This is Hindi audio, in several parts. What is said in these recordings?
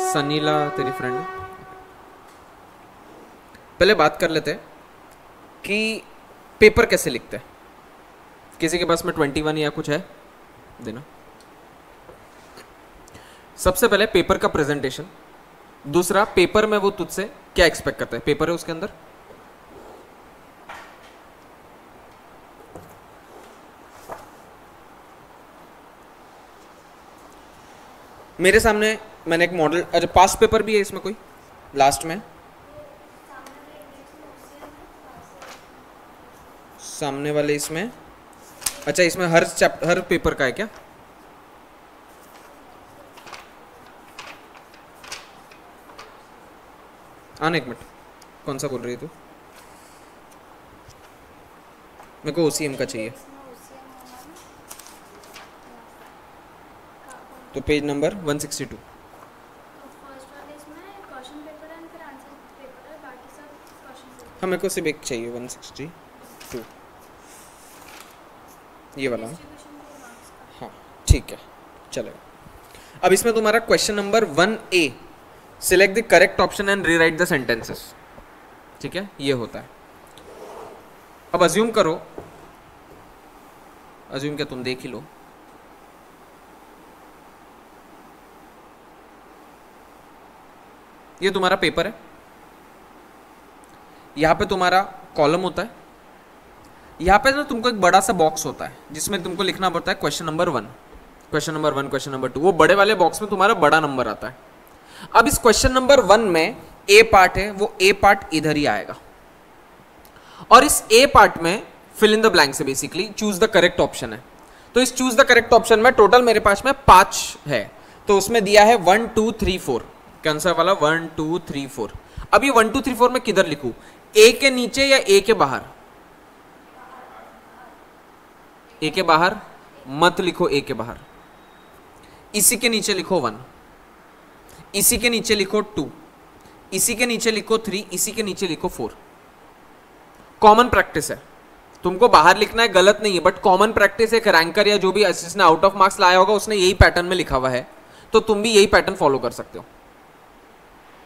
सनीला तेरी फ्रेंड है? पहले बात कर लेते हैं कि पेपर कैसे लिखते हैं। किसी के पास में 21 या कुछ है देना। सबसे पहले पेपर का प्रेजेंटेशन, दूसरा पेपर में वो तुझसे क्या एक्सपेक्ट करता है। पेपर है उसके अंदर मेरे सामने मैंने एक मॉडल, अच्छा पास्ट पेपर भी है इसमें कोई लास्ट में? सामने वाले इसमें, अच्छा इसमें हर पेपर का है क्या? आने एक मिनट, कौन सा बोल रही है तू? मेरे को ओसीएम का चाहिए। तो पेज नंबर 162। हाँ मेरे को सिर्फ एक चाहिए 162, ये वाला। हाँ ठीक है चलेगा। अब इसमें तुम्हारा question number 1A, select the correct option and rewrite the sentences. ठीक है, ये होता है। अब अज्यूम करो, अज्यूम क्या तुम देख ही लो। ये तुम्हारा पेपर है, यहां पे तुम्हारा कॉलम होता है, यहां पे ना तुमको एक बड़ा सा बॉक्स होता है जिसमें तुमको लिखना पड़ता है question number 1, question number 1, question number 2। वो बड़े वाले बॉक्स में तुम्हारा बड़ा नंबर आता है। अब इस क्वेश्चन नंबर 1 में ए पार्ट है, वो ए पार्ट इधर ही आएगा, और इस ए पार्ट में फिल इन द ब्लैंक से basically choose the correct option है। तो इस चूज द करेक्ट ऑप्शन में टोटल मेरे पास में 5 है, तो उसमें दिया है 1 2 3 4, कैंसर वाला 1 2 3 4। अब ये 1 2 3 4 में किधर लिखूं, ए के नीचे या ए के बाहर? ए के बाहर मत लिखो, ए के बाहर। इसी के नीचे लिखो 1, इसी के नीचे लिखो 2, इसी के नीचे लिखो 3, इसी के नीचे लिखो 4। कॉमन प्रैक्टिस है, तुमको बाहर लिखना है गलत नहीं है, बट कॉमन प्रैक्टिस एक रैंकर या जो भी जिसने आउट ऑफ मार्क्स लाया होगा उसने यही पैटर्न में लिखा हुआ है, तो तुम भी यही पैटर्न फॉलो कर सकते हो।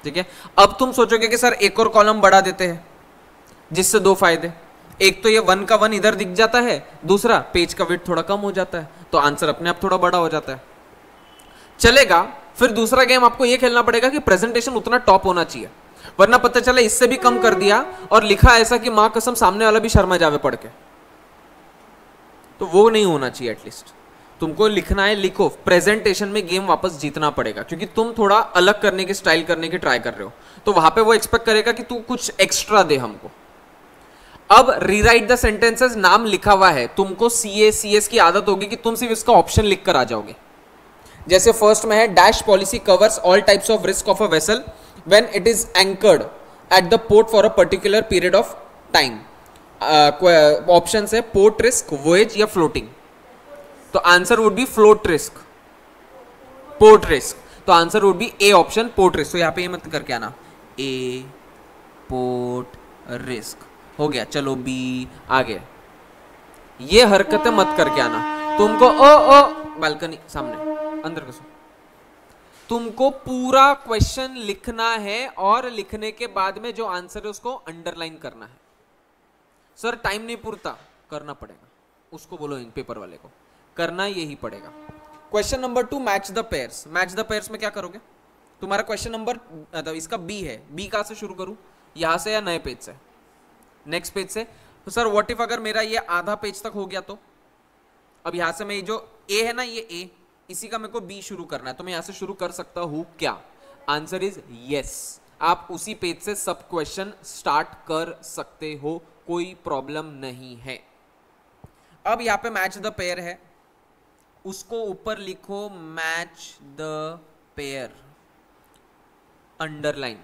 ठीक है, अब तुम सोचोगे कि सर एक और कॉलम बढ़ा देते हैं, जिससे 2 फायदे, एक तो ये 1 का 1 इधर दिख जाता है, दूसरा पेज का वेट थोड़ा कम हो जाता है, तो आंसर अपने आप थोड़ा बड़ा हो जाता है। चलेगा। फिर दूसरा गेम आपको ये खेलना पड़ेगा कि प्रेजेंटेशन उतना टॉप होना चाहिए, वरना पता चला इससे भी कम कर दिया और लिखा ऐसा कि मां कसम सामने वाला भी शर्मा जावे पढ़ के, तो वो नहीं होना चाहिए। एटलीस्ट तुमको लिखना है, लिखो। प्रेजेंटेशन में गेम वापस जीतना पड़ेगा, क्योंकि तुम थोड़ा अलग करने की स्टाइल करने की ट्राई कर रहे हो, तो वहां पे वो एक्सपेक्ट करेगा कि तू कुछ एक्स्ट्रा दे हमको। अब रीराइट द सेंटेंसेस नाम लिखा हुआ है, तुमको CS की आदत होगी कि तुम सिर्फ इसका ऑप्शन लिख कर आ जाओगे। जैसे फर्स्ट में है dash policy covers all types of risk of a vessel when it is anchored at the port for a particular period of time. Option है पोर्ट रिस्क, वोएज या फ्लोटिंग। तो answer would be float risk, port risk. तो answer would be A option, port risk. तो यहाँ पे ये मत करके आना, ए पोर्ट रिस्क हो गया। चलो बी आगे, ये हरकतें मत करके आना। तुमको ओ बालकनी सामने अंदर कसो, तुमको पूरा क्वेश्चन लिखना है और लिखने के बाद में जो आंसर है उसको अंडरलाइन करना है। सर टाइम नहीं पूरता, करना पड़ेगा, उसको बोलो इन पेपर वाले को करना यही पड़ेगा। Question number 2 match the pairs. Match the pairs में क्या करोगे? तुम्हारा क्वेश्चन नंबर इसका बी है, बी कहां से शुरू करूं, यहां से या नए पेज से? नेक्स्ट पेज से। तो सर व्हाट इफ अगर मेरा ये आधा पेज तक हो गया तो? अब यहां से मैं जो ए है ना, ये ए, इसी का मेरे को बी शुरू करना है, तो मैं यहां से शुरू कर सकता हूं क्या? Answer is yes. आप उसी पेज से सब क्वेश्चन स्टार्ट कर सकते हो, कोई प्रॉब्लम नहीं है। अब यहां पे मैच द पेयर है, उसको ऊपर लिखो match the pair, underline.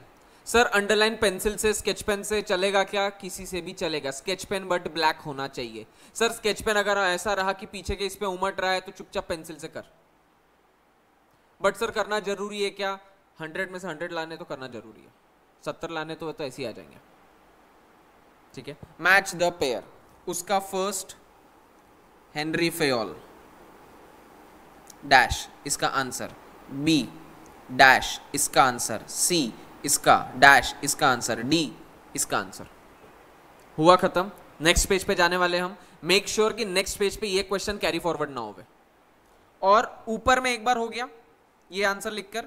Sir underline pencil से, स्केच पेन से चलेगा क्या? किसी से भी चलेगा, स्केच पेन बट ब्लैक होना चाहिए। सर स्केच पेन अगर ऐसा रहा कि पीछे के इस पे उमट रहा है तो चुपचाप पेंसिल से कर। बट सर करना जरूरी है क्या? 100 में से 100 लाने तो करना जरूरी है, 70 लाने तो ऐसे ही आ जाएंगे। ठीक है, मैच द पेयर, उसका फर्स्ट हेनरी फेयोल डैश, इसका आंसर बी डैश इसका आंसर, सी इसका डैश इसका आंसर, डी इसका आंसर। हुआ खत्म। नेक्स्ट पेज पे जाने वाले हम। मेक श्योर कि नेक्स्ट पेज पे ये क्वेश्चन कैरी फॉरवर्ड ना होवे। और ऊपर में एक बार हो गया ये आंसर लिखकर,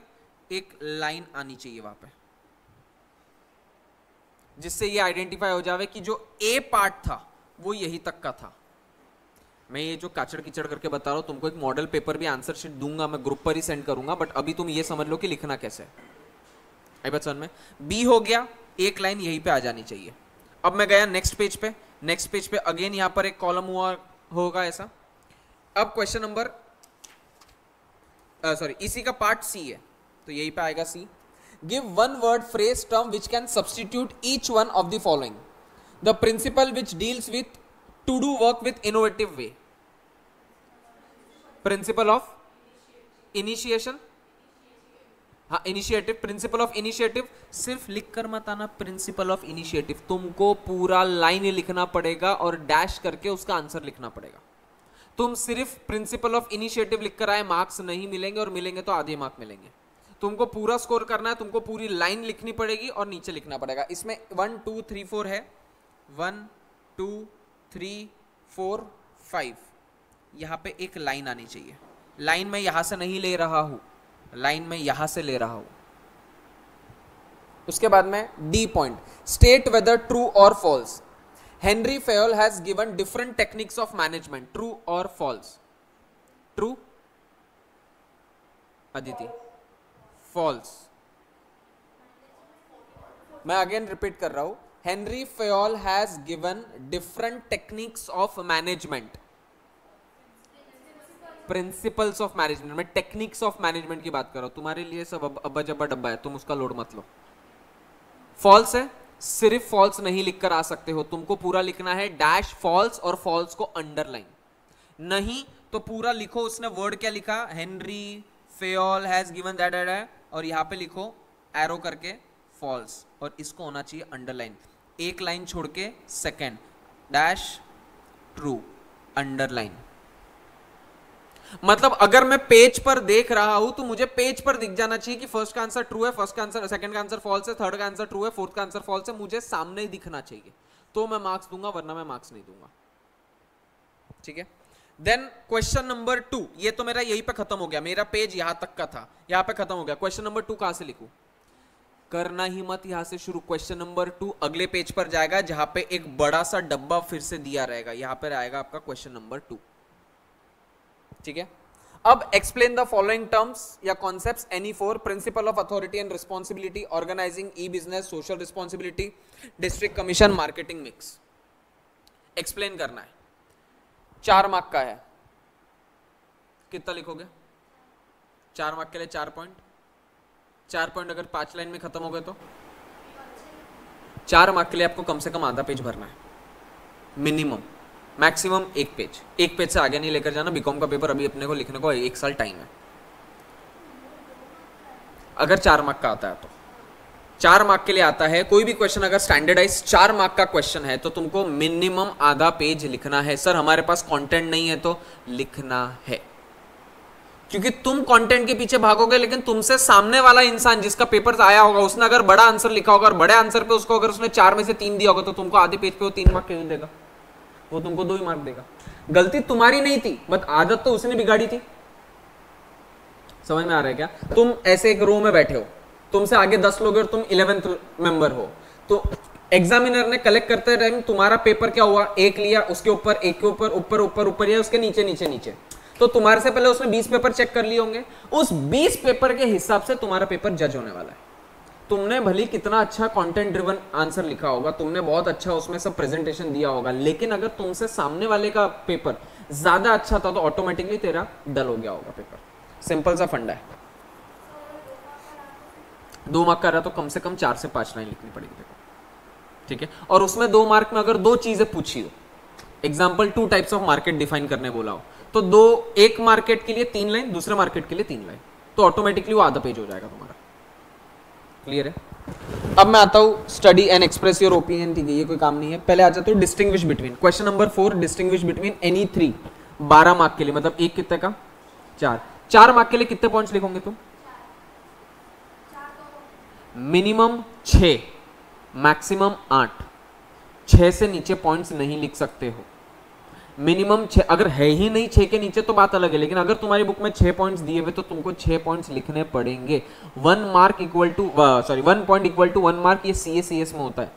एक लाइन आनी चाहिए वहां पे जिससे ये आइडेंटिफाई हो जावे कि जो ए पार्ट था वो यही तक का था। मैं ये जो काचड़ कीचड़ करके बता रहा हूं तुमको, एक मॉडल पेपर भी आंसर शीट दूंगा, मैं ग्रुप पर ही सेंड करूंगा, बट अभी तुम ये समझ लो कि लिखना कैसे है। आई बात समझ में? बी हो गया, एक लाइन यहीं पे आ जानी चाहिए। अब मैं गया नेक्स्ट पेज पे। नेक्स्ट पेज पे अगेन यहां पर एक कॉलम हुआ होगा ऐसा। अब क्वेश्चन नंबर सॉरी इसी का पार्ट सी है तो यहीं पे आएगा C. Give one word phrase term which can substitute each one of the following. The principle which deals with to do work with innovative way. Principle of initiation, हाँ इनिशिएटिव, प्रिंसिपल ऑफ इनिशिएटिव। सिर्फ लिखकर मत आना प्रिंसिपल ऑफ इनिशिएटिव, तुमको पूरा लाइन लिखना पड़ेगा और डैश करके उसका आंसर लिखना पड़ेगा। तुम सिर्फ प्रिंसिपल ऑफ इनिशिएटिव लिखकर आए मार्क्स नहीं मिलेंगे, और मिलेंगे तो आधे मार्क मिलेंगे। तुमको पूरा स्कोर करना है, तुमको पूरी लाइन लिखनी पड़ेगी और नीचे लिखना पड़ेगा। इसमें 1 2 3 4 है, 1 2 3 4 5। यहां पे एक लाइन आनी चाहिए। लाइन मैं यहां से नहीं ले रहा हूं, लाइन में यहां से ले रहा हूं। उसके बाद में D point, state whether true और false. Henry Fayol has given different techniques of management, true और फॉल्स? True Aditi, false. मैं अगेन रिपीट कर रहा हूं, Henry Fayol has given different techniques of management, principles of management. मैं टेक्निक्स ऑफ मैनेजमेंट की बात कर रहा हूं, तुम्हारे लिए सब अब्बा जब्बा डब्बा है, तुम उसका लोड मत लो। फॉल्स है, सिर्फ फॉल्स नहीं लिखकर आ सकते हो, तुमको पूरा लिखना है डैश फॉल्स और फॉल्स को अंडरलाइन। नहीं तो पूरा लिखो। उसने वर्ड क्या लिखा, Henry Fayol has given that, और यहां पे लिखो एरो करके फॉल्स, और इसको होना चाहिए अंडरलाइन। एक लाइन छोड़ के सेकेंड डैश ट्रू अंडरलाइन। मतलब अगर मैं पेज पर देख रहा हूं तो मुझे पेज पर दिख जाना चाहिए कि फर्स्ट का आंसर ट्रू है, फर्स्ट का आंसर, सेकंड का आंसर फॉल्स है, थर्ड का आंसर ट्रू है, फोर्थ का आंसर फॉल्स है। मुझे सामने ही दिखना चाहिए तो मैं मार्क्स दूंगा, वरना मैं मार्क्स नहीं दूंगा। ठीक है। देन क्वेश्चन नंबर 2, ये तो मेरा यहीं पे खत्म हो गया, मेरा पेज यहां तक का था, यहां पे खत्म हो गया। क्वेश्चन नंबर 2 कहां से लिखूं? करना ही मत यहां से शुरू। क्वेश्चन नंबर 2 अगले पेज पर जाएगा जहां पे एक बड़ा सा डब्बा फिर से दिया रहेगा, यहां पर आएगा आपका क्वेश्चन नंबर 2। ठीक है। अब एक्सप्लेन द फॉलोइंग टर्म्स या concepts any four, principle of authority and responsibility, organising, e business, social responsibility, district commission, marketing mix. Explain करना है। 4 मार्क का है, कितना लिखोगे? 4 मार्क के लिए 4 पॉइंट। 4 पॉइंट अगर 5 लाइन में खत्म हो गए तो 4 मार्क के लिए आपको कम से कम आधा पेज भरना है मिनिमम, मैक्सिमम 1 पेज। 1 पेज से आगे नहीं लेकर जाना। बीकॉम का पेपर अभी अपने को लिखने को 1 साल टाइम है। अगर 4 मार्क का आता है तो 4 मार्क के लिए आता है कोई भी क्वेश्चन, अगर स्टैंडर्डाइज 4 मार्क का क्वेश्चन है तो तुमको मिनिमम आधा पेज लिखना है। सर हमारे पास कंटेंट नहीं है तो लिखना है, क्योंकि तुम कंटेंट के पीछे भागोगे, लेकिन तुमसे सामने वाला इंसान जिसका पेपर आया होगा उसने अगर बड़ा आंसर लिखा होगा और बड़े आंसर पे उसको अगर उसने 4 में से 3 दिया होगा तो तुमको आधे पेज पे वो 3 मार्क क्यों देगा? वो तुमको 2 ही मार्क देगा। गलती तुम्हारी नहीं थी, बट आदत तो उसने बिगाड़ी थी। समझ में आ रहा है क्या? तुम ऐसे एक रो में बैठे हो, तुमसे आगे 10 लोग और तुम 11th मेंबर हो, तो एग्जामिनर ने कलेक्ट करते टाइम तुम्हारा पेपर क्या हुआ, एक लिया, उसके ऊपर एक के ऊपर ऊपर ऊपर ऊपर या उसके नीचे नीचे नीचे, तो तुम्हारे से पहले उसने 20 पेपर चेक कर लिए होंगे। उस 20 पेपर के हिसाब से तुम्हारा पेपर जज होने वाला है। तुमने भली कितना अच्छा कंटेंट ड्रिवन आंसर लिखा होगा, तुमने बहुत अच्छा उसमें सब प्रेजेंटेशन दिया होगा, लेकिन अगर तुमसे सामने वाले का पेपर ज्यादा अच्छा था तो ऑटोमेटिकली तेरा डल हो गया होगा पेपर। सिंपल सा फंडा है। 2 मार्क का रहा तो कम से कम 4 से 5 लाइन लिखनी पड़ेगी पेपर। ठीक है। और उसमें 2 मार्क में अगर 2 चीजें पूछी हो, example 2 types of market define करने बोला हो, तो एक मार्केट के लिए 3 लाइन, दूसरे मार्केट के लिए 3 लाइन, तो ऑटोमेटिकली वो आधा पेज हो जाएगा तुम्हारा। क्लियर है? अब मैं आता हूं study and express your opinion. ठीक है, ये कोई काम नहीं है। पहले आ जाता हूं distinguish between. Question number 4, distinguish between any 3। 12 mark के लिए, मतलब एक कितने का? 4 मार्क के लिए कितने पॉइंट्स लिखोगे तुम? मिनिमम 6, मैक्सिमम 8, 6 से नीचे पॉइंट्स नहीं लिख सकते हो। मिनिमम 6, अगर है ही नहीं 6 के नीचे तो बात अलग है, लेकिन अगर तुम्हारी बुक में 6 पॉइंट्स दिए हुए तो तुमको 6 पॉइंट्स लिखने पड़ेंगे। 1 mark equal to 1 point equal to 1 mark, ये CS में होता है,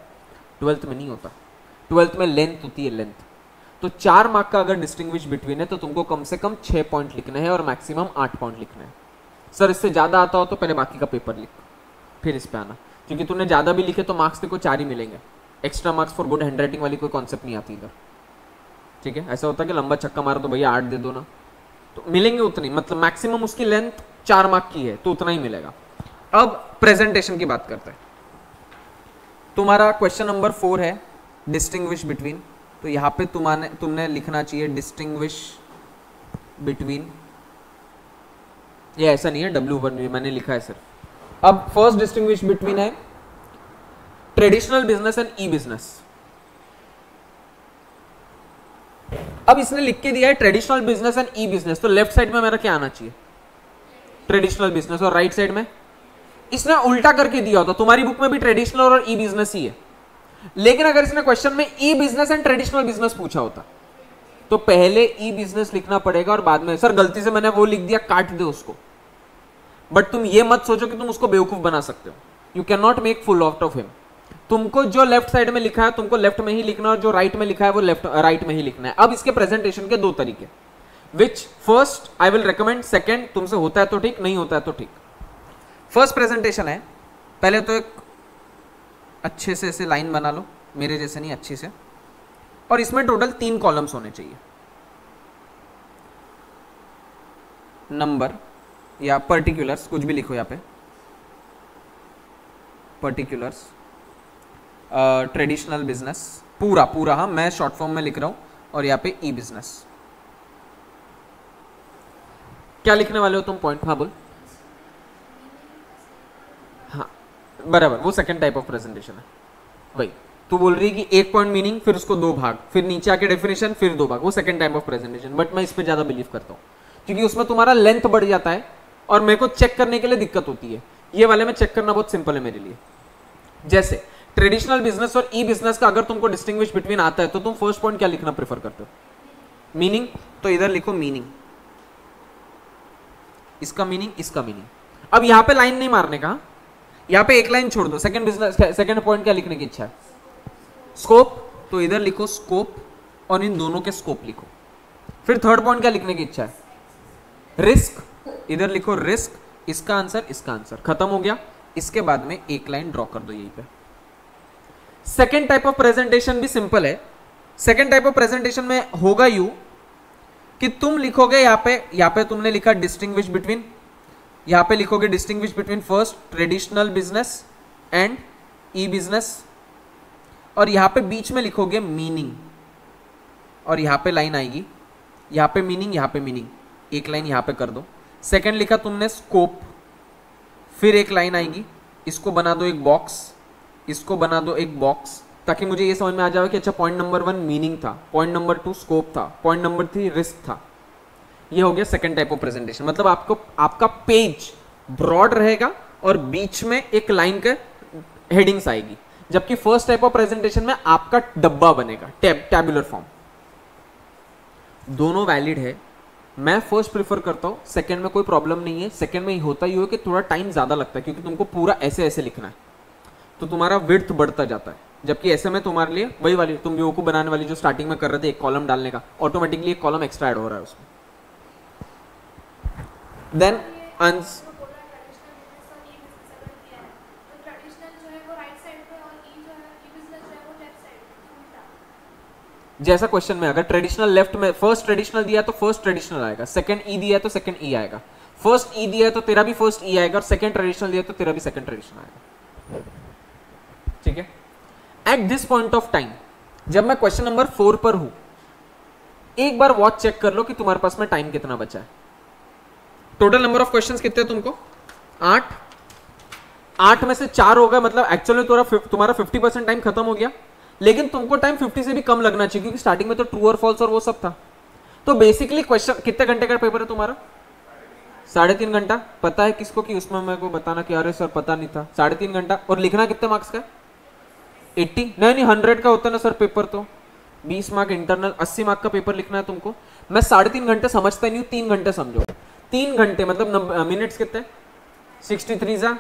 12th में नहीं होता। 12th में लेंथ होती है, लेंथ। तो 4 मार्क का अगर डिस्टिंग्विश बिटवीन है तो तुमको कम से कम 6 पॉइंट लिखने हैं और मैक्सिमम 8 पॉइंट लिखने हैं। सर इससे ज्यादा आता हो तो पहले बाकी का पेपर लिख, फिर इस पे आना, क्योंकि तूने ज्यादा भी लिखे तो मार्क्स तेको 4 ही मिलेंगे। Extra marks for good handwriting वाली कोई कॉन्सेप्ट नहीं आती इधर, ठीक है। ऐसा होता है कि लंबा छक्का मारो तो भैया 8 दे दो ना, तो मिलेंगे उतनी, मतलब मैक्सिमम उसकी लेंथ 4 मार्क की है तो उतना ही मिलेगा। अब प्रेजेंटेशन की बात करते हैं। तुम्हारा क्वेश्चन नंबर 4 है डिस्टिंग्विश बिटवीन, तो यहां पे तुमने लिखना चाहिए डिस्टिंग्विश बिटवीन, ये ऐसा नहीं है W1 मैंने लिखा है सिर्फ। अब फर्स्ट डिस्टिंग्विश बिटवीन है traditional business and E business. अब इसने लिख के दिया है traditional business and E business, तो लेफ्ट साइड में मेरा क्या आना चाहिए, ट्रेडिशनल बिजनेस, और राइट साइड में इसने उल्टा करके दिया होता। तुम्हारी बुक में भी ट्रेडिशनल और ई बिजनेस ही है, लेकिन अगर इसने क्वेश्चन में ई बिजनेस एंड ट्रेडिशनल बिजनेस पूछा होता तो पहले ई बिजनेस लिखना पड़ेगा और बाद में, सर गलती से मैंने वो लिख दिया, काट दे उसको। बट तुम ये मत सोचो कि तुम उसको बेवकूफ बना सकते हो, you can not make full out of him. तुमको जो लेफ्ट साइड में लिखा है तुमको लेफ्ट में ही लिखना, और जो राइट में लिखा है वो राइट में ही लिखना है। अब इसके प्रेजेंटेशन के 2 तरीके, which first I will recommend, second तुमसे होता है तो ठीक, नहीं होता है तो ठीक। फर्स्ट प्रेजेंटेशन है, पहले तो एक अच्छे से ऐसे लाइन बना लो, मेरे जैसे नहीं, अच्छे से, और इसमें टोटल 3 कॉलम्स होने चाहिए। नंबर या पर्टिकुलर्स, कुछ भी लिखो यहाँ पे, पर्टिकुलर्स, ट्रेडिशनल बिजनेस, पूरा पूरा, हाँ मैं शॉर्ट फॉर्म में लिख रहा हूं, और यहाँ पे ई बिजनेस। क्या लिखने वाले हो तुम पॉइंट, हाँ बोल, हाँ बराबर, वो सेकंड टाइप ऑफ प्रेजेंटेशन है भाई। तू बोल रही है कि 1 पॉइंट मीनिंग, फिर उसको 2 भाग, फिर नीचे आके डेफिनेशन, फिर 2 भाग, वो second type of presentation. But मैं इस पे ज्यादा बिलीव करता हूँ, क्योंकि उसमें तुम्हारा लेंथ बढ़ जाता है और मेरे को चेक करने के लिए दिक्कत होती है। ये वाले में चेक करना बहुत सिंपल है मेरे लिए। जैसे ट्रेडिशनल बिजनेस और ई बिजनेस का अगर तुमको डिस्टिंग्विश बिटवीन आता है तो तुम फर्स्ट पॉइंट क्या लिखना प्रेफर करते हो, मीनिंग, तो इधर लिखो मीनिंग, इसका मीनिंग, इसका मीनिंग। अब यहां पे लाइन नहीं मारने का, यहां पे एक लाइन छोड़ दो। सेकंड बिजनेस, सेकंड पॉइंट क्या लिखने की इच्छा है, स्कोप, तो इधर लिखो स्कोप और इन दोनों के स्कोप लिखो। फिर थर्ड पॉइंट क्या लिखने की इच्छा है, रिस्क, इधर लिखो रिस्क, इसका आंसर, इसका आंसर, खत्म हो गया। इसके बाद में एक लाइन ड्रॉ कर दो यहीं पे। सेकेंड टाइप ऑफ प्रेजेंटेशन भी सिंपल है। सेकेंड टाइप ऑफ प्रेजेंटेशन में होगा यू कि तुम लिखोगे यहां पे तुमने लिखा डिस्टिंग्विश बिटवीन, यहां पे लिखोगे distinguish between first traditional business and E business, और यहां पे बीच में लिखोगे मीनिंग, और यहां पे लाइन आएगी, यहां पे मीनिंग, यहां पे मीनिंग, एक लाइन यहां पे कर दो। सेकंड लिखा तुमने स्कोप, फिर एक लाइन आएगी, इसको बना दो एक बॉक्स, इसको बना दो एक बॉक्स, ताकि मुझे ये समझ में आ जाए कि अच्छा पॉइंट नंबर 1 मीनिंग था, पॉइंट नंबर 2 स्कोप था, पॉइंट नंबर 3 रिस्क था। ये हो गया सेकंड टाइप ऑफ प्रेजेंटेशन। मतलब आपका पेज ब्रॉड रहेगा और बीच में एक लाइन के हेडिंग्स आएगी, जबकि फर्स्ट टाइप ऑफ प्रेजेंटेशन में आपका डब्बा बनेगा, टैबुलर फॉर्म। दोनों वैलिड है, मैं फर्स्ट प्रेफर करता हूं, सेकंड में कोई प्रॉब्लम नहीं है। सेकंड में होता ही हो कि थोड़ा टाइम ज्यादा लगता है, क्योंकि तुमको पूरा ऐसे ऐसे लिखना है तो तुम्हारा विड्थ बढ़ता जाता है, जबकि ऐसे में तुम्हारे लिए वही वाली तुम बेवकूफ बनाने वाली जो स्टार्टिंग में कर रहे थे, एक कॉलम डालने का, ऑटोमेटिकली एक कॉलम एक्स्ट्रा ऐड हो रहा है उसमें। देन जैसा क्वेश्चन में अगर ट्रेडिशनल लेफ्ट में फर्स्ट ट्रेडिशनल दिया तो फर्स्ट ट्रेडिशनल आएगा, सेकंड ई दिया तो सेकंड ई आएगा, फर्स्ट ई दिया तो तेरा भी फर्स्ट ई आएगा, और सेकंड ट्रेडिशनल दिया तो तेरा भी सेकंड ट्रेडिशनल आएगा। ठीक है। At this point of time जब मैं क्वेश्चन नंबर 4 पर हूं, एक बार वॉच चेक कर लो कि तुम्हारे पास में टाइम कितना बचा है। टोटल नंबर ऑफ क्वेश्चंस कितने तुमको 8 में से 4 हो गए, मतलब एक्चुअली तुम्हारा 50% टाइम खत्म हो गया, लेकिन तुमको टाइम 50 से भी कम लगना चाहिए, क्योंकि स्टार्टिंग में तो ट्रू और फॉल्स और वो सब था। तो बेसिकली क्वेश्चन कितने घंटे का पेपर है तुम्हारा, 3.5 घंटा। पता है किसको कि उसमें मेरे को बताना कि अरे सर पता नहीं था। 3.5 घंटा। और लिखना कितने मार्क्स का है? 80? नहीं 100 का होता है ना सर पेपर। तो 20 मार्क इंटरनल, 80 मार्क का पेपर लिखना है तुमको। मैं 3.5 घंटे समझता नहीं हूँ, 3 घंटे समझो। 3 घंटे मतलब मिनट्स कितने? 63 जा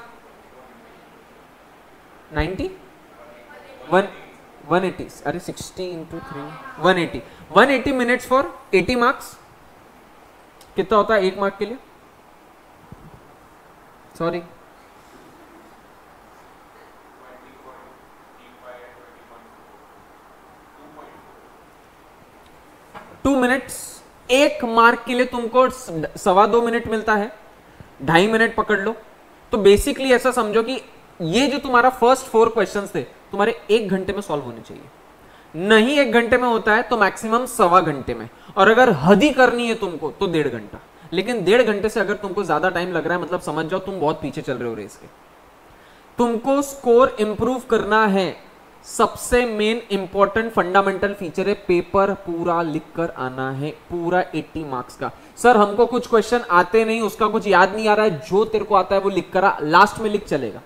90 180। अरे 60 इंटू 3 180। 180 minutes for 80 marks. कितना होता है 1 मार्क के लिए? Sorry 2 minutes. 1 मार्क के लिए तुमको 2.25 मिनट मिलता है, 2.5 मिनट पकड़ लो। तो बेसिकली ऐसा समझो कि ये जो तुम्हारा फर्स्ट 4 क्वेश्चंस थे तुम्हारे 1 घंटे में सॉल्व होने चाहिए। नहीं 1 घंटे में होता है तो मैक्सिमम 1.25 घंटे में, और अगर हद ही करनी है तुमको तो 1.5 घंटा। लेकिन 1.5 घंटे से अगर तुमको ज्यादा टाइम लग रहा है मतलब समझ जाओ तुम बहुत पीछे चल रहे हो रेस के। तुमको स्कोर इंप्रूव करना है, सबसे मेन इंपॉर्टेंट फंडामेंटल फीचर है पेपर पूरा लिखकर आना है, पूरा 80 मार्क्स का। सर हमको कुछ क्वेश्चन आते नहीं, उसका कुछ याद नहीं आ रहा है, जो तेरे को आता है वो लिख कर आ, लास्ट में लिख चलेगा।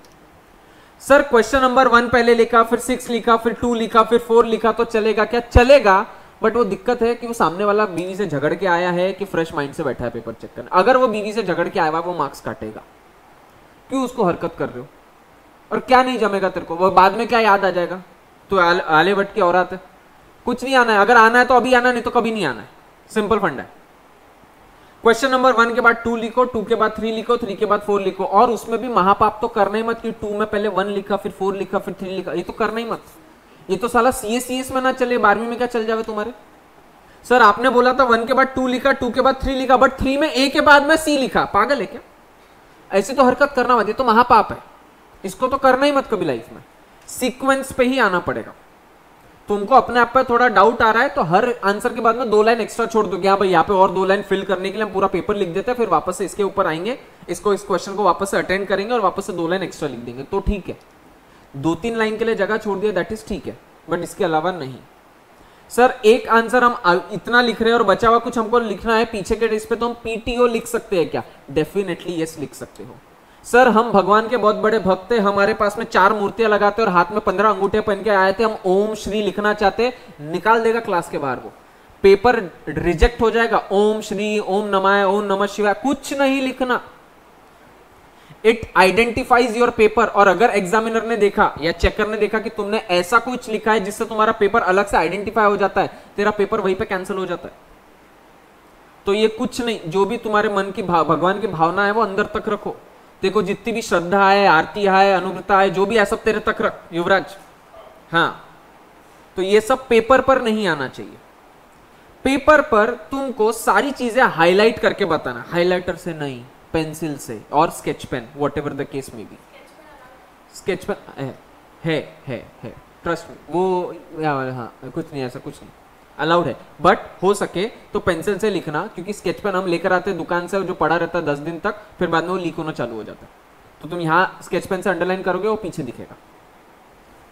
सर क्वेश्चन नंबर 1 पहले लिखा, फिर 6 लिखा, फिर 2 लिखा, फिर 4 लिखा तो चलेगा क्या? चलेगा, बट वो दिक्कत है कि वो सामने वाला बीवी से झगड़ के आया है कि फ्रेश माइंड से बैठा है पेपर चेक करने। अगर वो बीवी से झगड़ के आया हुआ वो मार्क्स काटेगा। क्यों उसको हरकत कर रहे हो? और क्या नहीं जमेगा तेरे को? वो बाद में क्या याद आ जाएगा? तो आले भट्ट की औरत है, कुछ नहीं आना है। अगर आना है तो अभी आना, नहीं तो कभी नहीं आना है। सिंपल फंडा है। क्वेश्चन नंबर 1 के बाद 2 लिखो, 2 के बाद 3 लिखो, 3 के बाद 4 लिखो। और उसमें भी महापाप तो करना ही मत कि 2 में पहले 1 लिखा, फिर 4 लिखा, फिर 3 लिखा। ये तो करना ही मत। ये तो साला सीएस में ना चले, 12वीं में क्या चल जावे तुम्हारे। सर आपने बोला था 1 के बाद 2 लिखा, 2 के बाद 3 लिखा, बट 3 में ए के बाद में सी लिखा। पागल है क्या? ऐसी तो हरकत करना मत, ये तो महापाप है। इसको तो करना ही मत कभी लाइफ में। सीक्वेंस पे ही आना पड़ेगा। तुमको अपने आप पे थोड़ा डाउट आ रहा है तो हर आंसर के बाद में 2 लाइन एक्स्ट्रा छोड़ दो। हाँ भाई यहाँ पे और 2 लाइन फिल करने के लिए हम पूरा पेपर लिख देते हैं, फिर वापस से इसके ऊपर आएंगे, इस क्वेश्चन को वापस से अटेंड करेंगे और वापस से 2 लाइन एक्स्ट्रा लिख देंगे तो ठीक है। 2-3 लाइन के लिए जगह छोड़ दिया दैट इज ठीक है, बट इसके अलावा नहीं। सर एक आंसर हम इतना लिख रहे हैं और बचा हुआ कुछ हमको लिखना है पीछे के इस पे, तो हम पीटीओ लिख सकते हैं क्या? डेफिनेटली यस लिख सकते हो। सर हम भगवान के बहुत बड़े भक्त थे, हमारे पास में 4 मूर्तियां लगाते और हाथ में 15 अंगूठे पहन के आए थे, हम ओम श्री लिखना चाहते, निकाल देगा क्लास के बाहर। वो पेपर रिजेक्ट हो जाएगा। ओम श्री, ओम नमाय, ओम नमः शिवाय कुछ नहीं लिखना। It identifies your paper. और अगर एग्जामिनर ने देखा या चेकर ने देखा कि तुमने ऐसा कुछ लिखा है जिससे तुम्हारा पेपर अलग से आइडेंटिफाई हो जाता है, तेरा पेपर वहीं पे कैंसिल हो जाता है। तो ये कुछ नहीं, जो भी तुम्हारे मन की भगवान की भावना है वो अंदर तक रखो। देखो जितनी भी श्रद्धा है, आरती है, अनुग्रता है, जो भी है सब तेरे तक रख युवराज। हाँ तो ये सब पेपर पर नहीं आना चाहिए। पेपर पर तुमको सारी चीजें हाईलाइट करके बताना, हाइलाइटर से नहीं, पेंसिल से और sketch pen, whatever the case में भी। स्केच पेन है ट्रस्ट में वो। हाँ कुछ नहीं, ऐसा कुछ नहीं अलाउड है, बट हो सके तो पेंसिल से लिखना, क्योंकि स्केच पेन हम लेकर आते हैं दुकान से जो पड़ा रहता है 10 दिन तक, फिर बाद में वो लीक होना चालू हो जाता है। तो तुम यहाँ स्केच पेन से अंडरलाइन करोगे वो पीछे दिखेगा।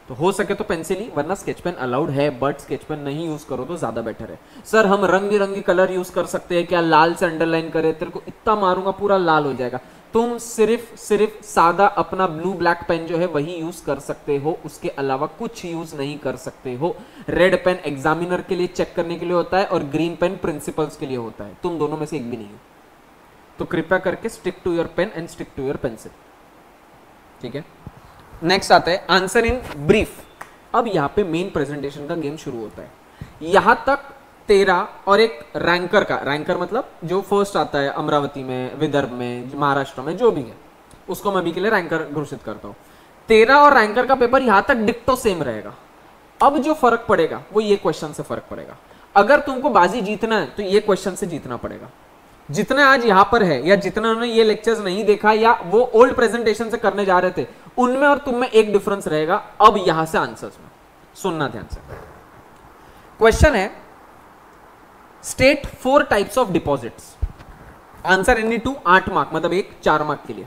तो हो सके तो पेंसिल ही, वरना स्केच पेन अलाउड है, बट स्केच पेन नहीं यूज करो तो ज्यादा बेटर है। सर हम रंग बिरंगी कलर यूज कर सकते हैं क्या? लाल से अंडरलाइन करे, तेरे को इतना मारूंगा पूरा लाल हो जाएगा। तुम सिर्फ सादा अपना ब्लू ब्लैक पेन जो है वही यूज कर सकते हो, उसके अलावा कुछ यूज नहीं कर सकते हो। रेड पेन एग्जामिनर के लिए चेक करने के लिए होता है और ग्रीन पेन प्रिंसिपल्स के लिए होता है। तुम दोनों में से एक भी नहीं हो, तो कृपया करके stick to your pen and stick to your pencil. ठीक है, नेक्स्ट आता है आंसर इन ब्रीफ। अब यहाँ पे मेन प्रेजेंटेशन का गेम शुरू होता है। यहां तक तेरा और एक रैंकर का, रैंकर मतलब जो फर्स्ट आता है अमरावती में, विदर्भ में, महाराष्ट्र में, जो भी है उसको मैं अभी के लिए रैंकर घोषित करता हूं। तेरा और रैंकर का पेपर यहां तक डिक्टो सेम रहेगा। अब जो फर्क पड़ेगा वो ये क्वेश्चन से फर्क पड़ेगा। अगर तुमको बाजी जीतना है तो ये क्वेश्चन से जीतना पड़ेगा। जितने आज यहां पर है या जितना उन्होंने ये लेक्चर्स नहीं देखा या वो ओल्ड प्रेजेंटेशन से करने जा रहे थे, उनमें और तुम में एक डिफरेंस रहेगा। अब यहां से आंसर्स में सुनना ध्यान से। क्वेश्चन है state 4 types of deposits. Answer any two 8 mark, मतलब एक 4 मार्क के लिए।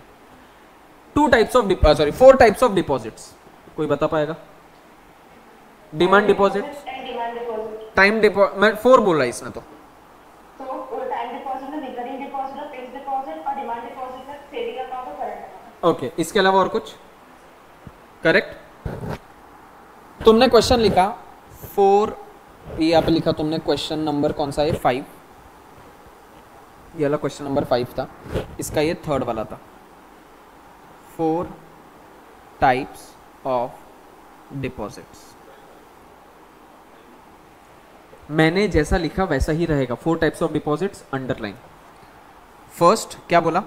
4 टाइप्स ऑफ डिपॉजिट्स। कोई बता पाएगा? डिमांड डिपॉजिट, टाइम डिपॉजिट, मैं 4 बोल रहा है इसने तो। ओके, इसके अलावा और कुछ? करेक्ट। तुमने क्वेश्चन लिखा 4, ये यहाँ पे लिखा तुमने क्वेश्चन नंबर कौन सा है? 5। ये वाला क्वेश्चन नंबर 5 था, इसका ये थर्ड वाला था। 4 टाइप्स ऑफ डिपॉजिट्स। मैंने जैसा लिखा वैसा ही रहेगा। 4 types of deposits, underline. First क्या बोला?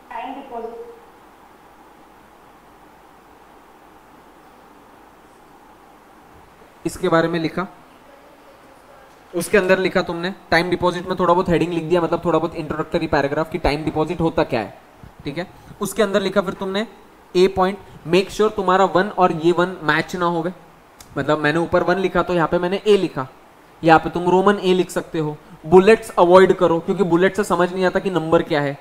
Time deposit. इसके बारे में लिखा, उसके अंदर लिखा तुमने टाइम डिपॉजिट में थोड़ा बहुत हेडिंग लिख दिया, मतलब थोड़ा बहुत इंट्रोडक्टरी पैराग्राफ कि टाइम डिपॉजिट होता क्या है, ठीक है। उसके अंदर लिखा फिर तुमने ए पॉइंट, मेक श्योर तुम्हारा 1 और ये 1 मैच ना हो गए। मतलब मैंने ऊपर 1 लिखा तो यहाँ पे मैंने ए लिखा, यहाँ पे तुम रोमन ए लिख सकते हो। बुलेट्स अवॉइड करो, क्योंकि बुलेट से समझ नहीं आता कि नंबर क्या है,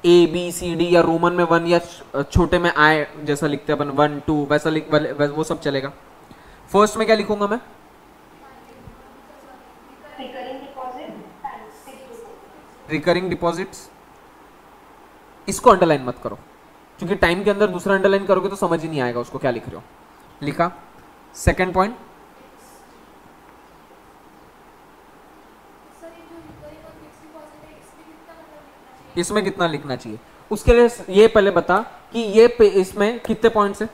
ए बी सी डी, या रोमन में 1 या छोटे में आई जैसा लिखते हैं अपन 1 2 वैसा लिख, वो सब चलेगा। फर्स्ट में क्या लिखूंगा मैं? Recurring deposit, recurring deposits. इसको अंडरलाइन मत करो, क्योंकि टाइम के अंदर दूसरा अंडरलाइन करोगे तो समझ ही नहीं आएगा उसको क्या लिख रहे हो। लिखा। सेकंड पॉइंट, इसमें कितना लिखना चाहिए? उसके लिए ये पहले बता कि ये इसमें कितने पॉइंट्स है?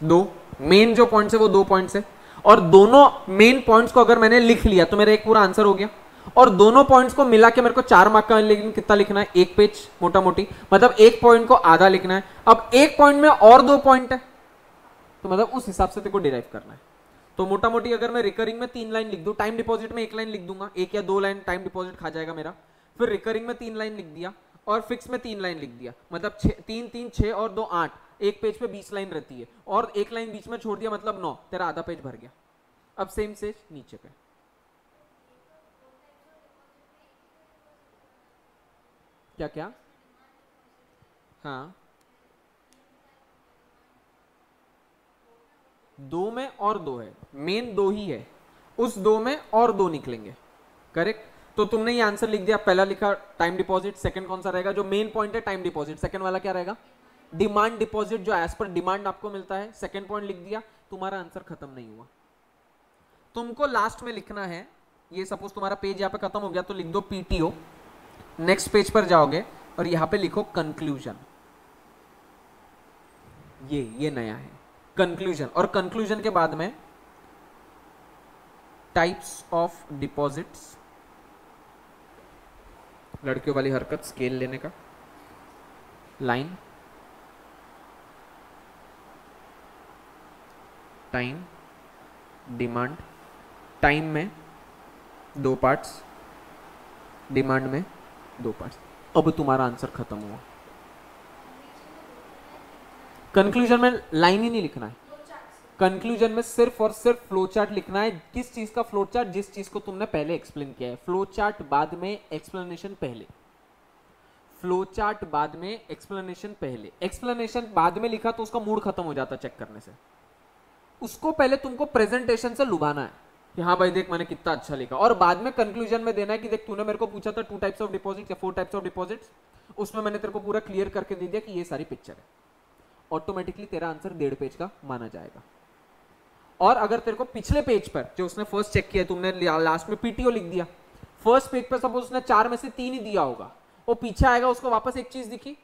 2। मेन जो पॉइंट्स है वो 2 पॉइंट्स है, और दोनों मेन पॉइंट्स को अगर मैंने लिख लिया तो मेरा एक पूरा आंसर हो गया। और दोनों पॉइंट्स को मिला के मेरे को 4 मार्क का, लेकिन कितना लिखना है? 1 पेज मोटा मोटी, मतलब एक पॉइंट को आधा लिखना है। अब एक पॉइंट में और 2 पॉइंट है, तो मतलब उस हिसाब से तेरे को डिराइव करना है। तो मोटा मोटी अगर मैं रिकरिंग में 3 लाइन लिख दूं, टाइम डिपॉजिट में 1 लाइन लिख दूंगा, 1 या 2 लाइन टाइम डिपॉजिट खा जाएगा मेरा। फिर रिकरिंग में 3 लाइन लिख दिया, और फिक्स में 3 लाइन लिख दिया, मतलब 3 3 6 और 2 8, एक पेज पे 20 लाइन रहती है, और 1 लाइन बीच में छोड़ दिया मतलब 9, तेरा आधा पेज भर गया। अब सेम से नीचे पे क्या क्या? हाँ, 2 में और 2 है, मेन 2 ही है, उस 2 में और 2 निकलेंगे। करेक्ट। तो तुमने ये आंसर लिख दिया। पहला लिखा टाइम डिपॉजिट, सेकंड कौन सा रहेगा? जो मेन पॉइंट है टाइम डिपॉजिट, सेकंड वाला क्या रहेगा? डिमांड डिपॉजिट, जो एज पर डिमांड आपको मिलता है। सेकंड पॉइंट लिख दिया, तुम्हारा आंसर खत्म नहीं हुआ। तुमको लास्ट में लिखना है, ये सपोज तुम्हारा पेज यहाँ पे खत्म हो गया तो लिख दो पीटीओ। नेक्स्ट पेज पर जाओगे और यहाँ पे लिखो कंक्लूजन। ये नया है कंक्लूजन, और कंक्लूजन के बाद में टाइप्स ऑफ डिपॉजिट्स, लड़कियों वाली हरकत स्केल लेने का, लाइन, टाइम, डिमांड। टाइम में 2 पार्ट्स, डिमांड में 2 पार्ट्स। अब तुम्हारा आंसर खत्म हुआ। कंक्लूजन में लाइन ही नहीं लिखना है, कंक्लूजन में सिर्फ और सिर्फ फ्लो चार्ट लिखना है। किस चीज का फ्लो चार्ट? जिस चीज को तुमने पहले एक्सप्लेन किया है। फ्लो चार्ट बाद में, एक्सप्लेनेशन पहले। फ्लो चार्ट बाद में, एक्सप्लेनेशन पहले। एक्सप्लेनेशन बाद में लिखा तो उसका मूड खत्म हो जाता चेक करने से। उसको पहले तुमको प्रेजेंटेशन से लुभाना है कि हाँ भाई देख मैंने कितना अच्छा लिखा, और बाद में कंक्लूजन में देना है कि देख तूने मेरे को पूछा था 2 टाइप्स ऑफ डिपॉजिट या 4 टाइप्स ऑफ डिपॉजिट्स, उसमें मैंने तेरे को पूरा क्लियर करके दे दिया कि ये सारी पिक्चर है। ऑटोमेटिकली तेरा आंसर 1.5 पेज का माना जाएगा। और अगर तेरे को पिछले पेज पर जो उसने फर्स्ट चेक किया, तुमने लास्ट में पीटीओ लिख दिया, फर्स्ट पेज पर सपोज उसने 4 में से 3 ही दिया होगा, वो पीछे आएगा उसको वापस एक चीज दिखी,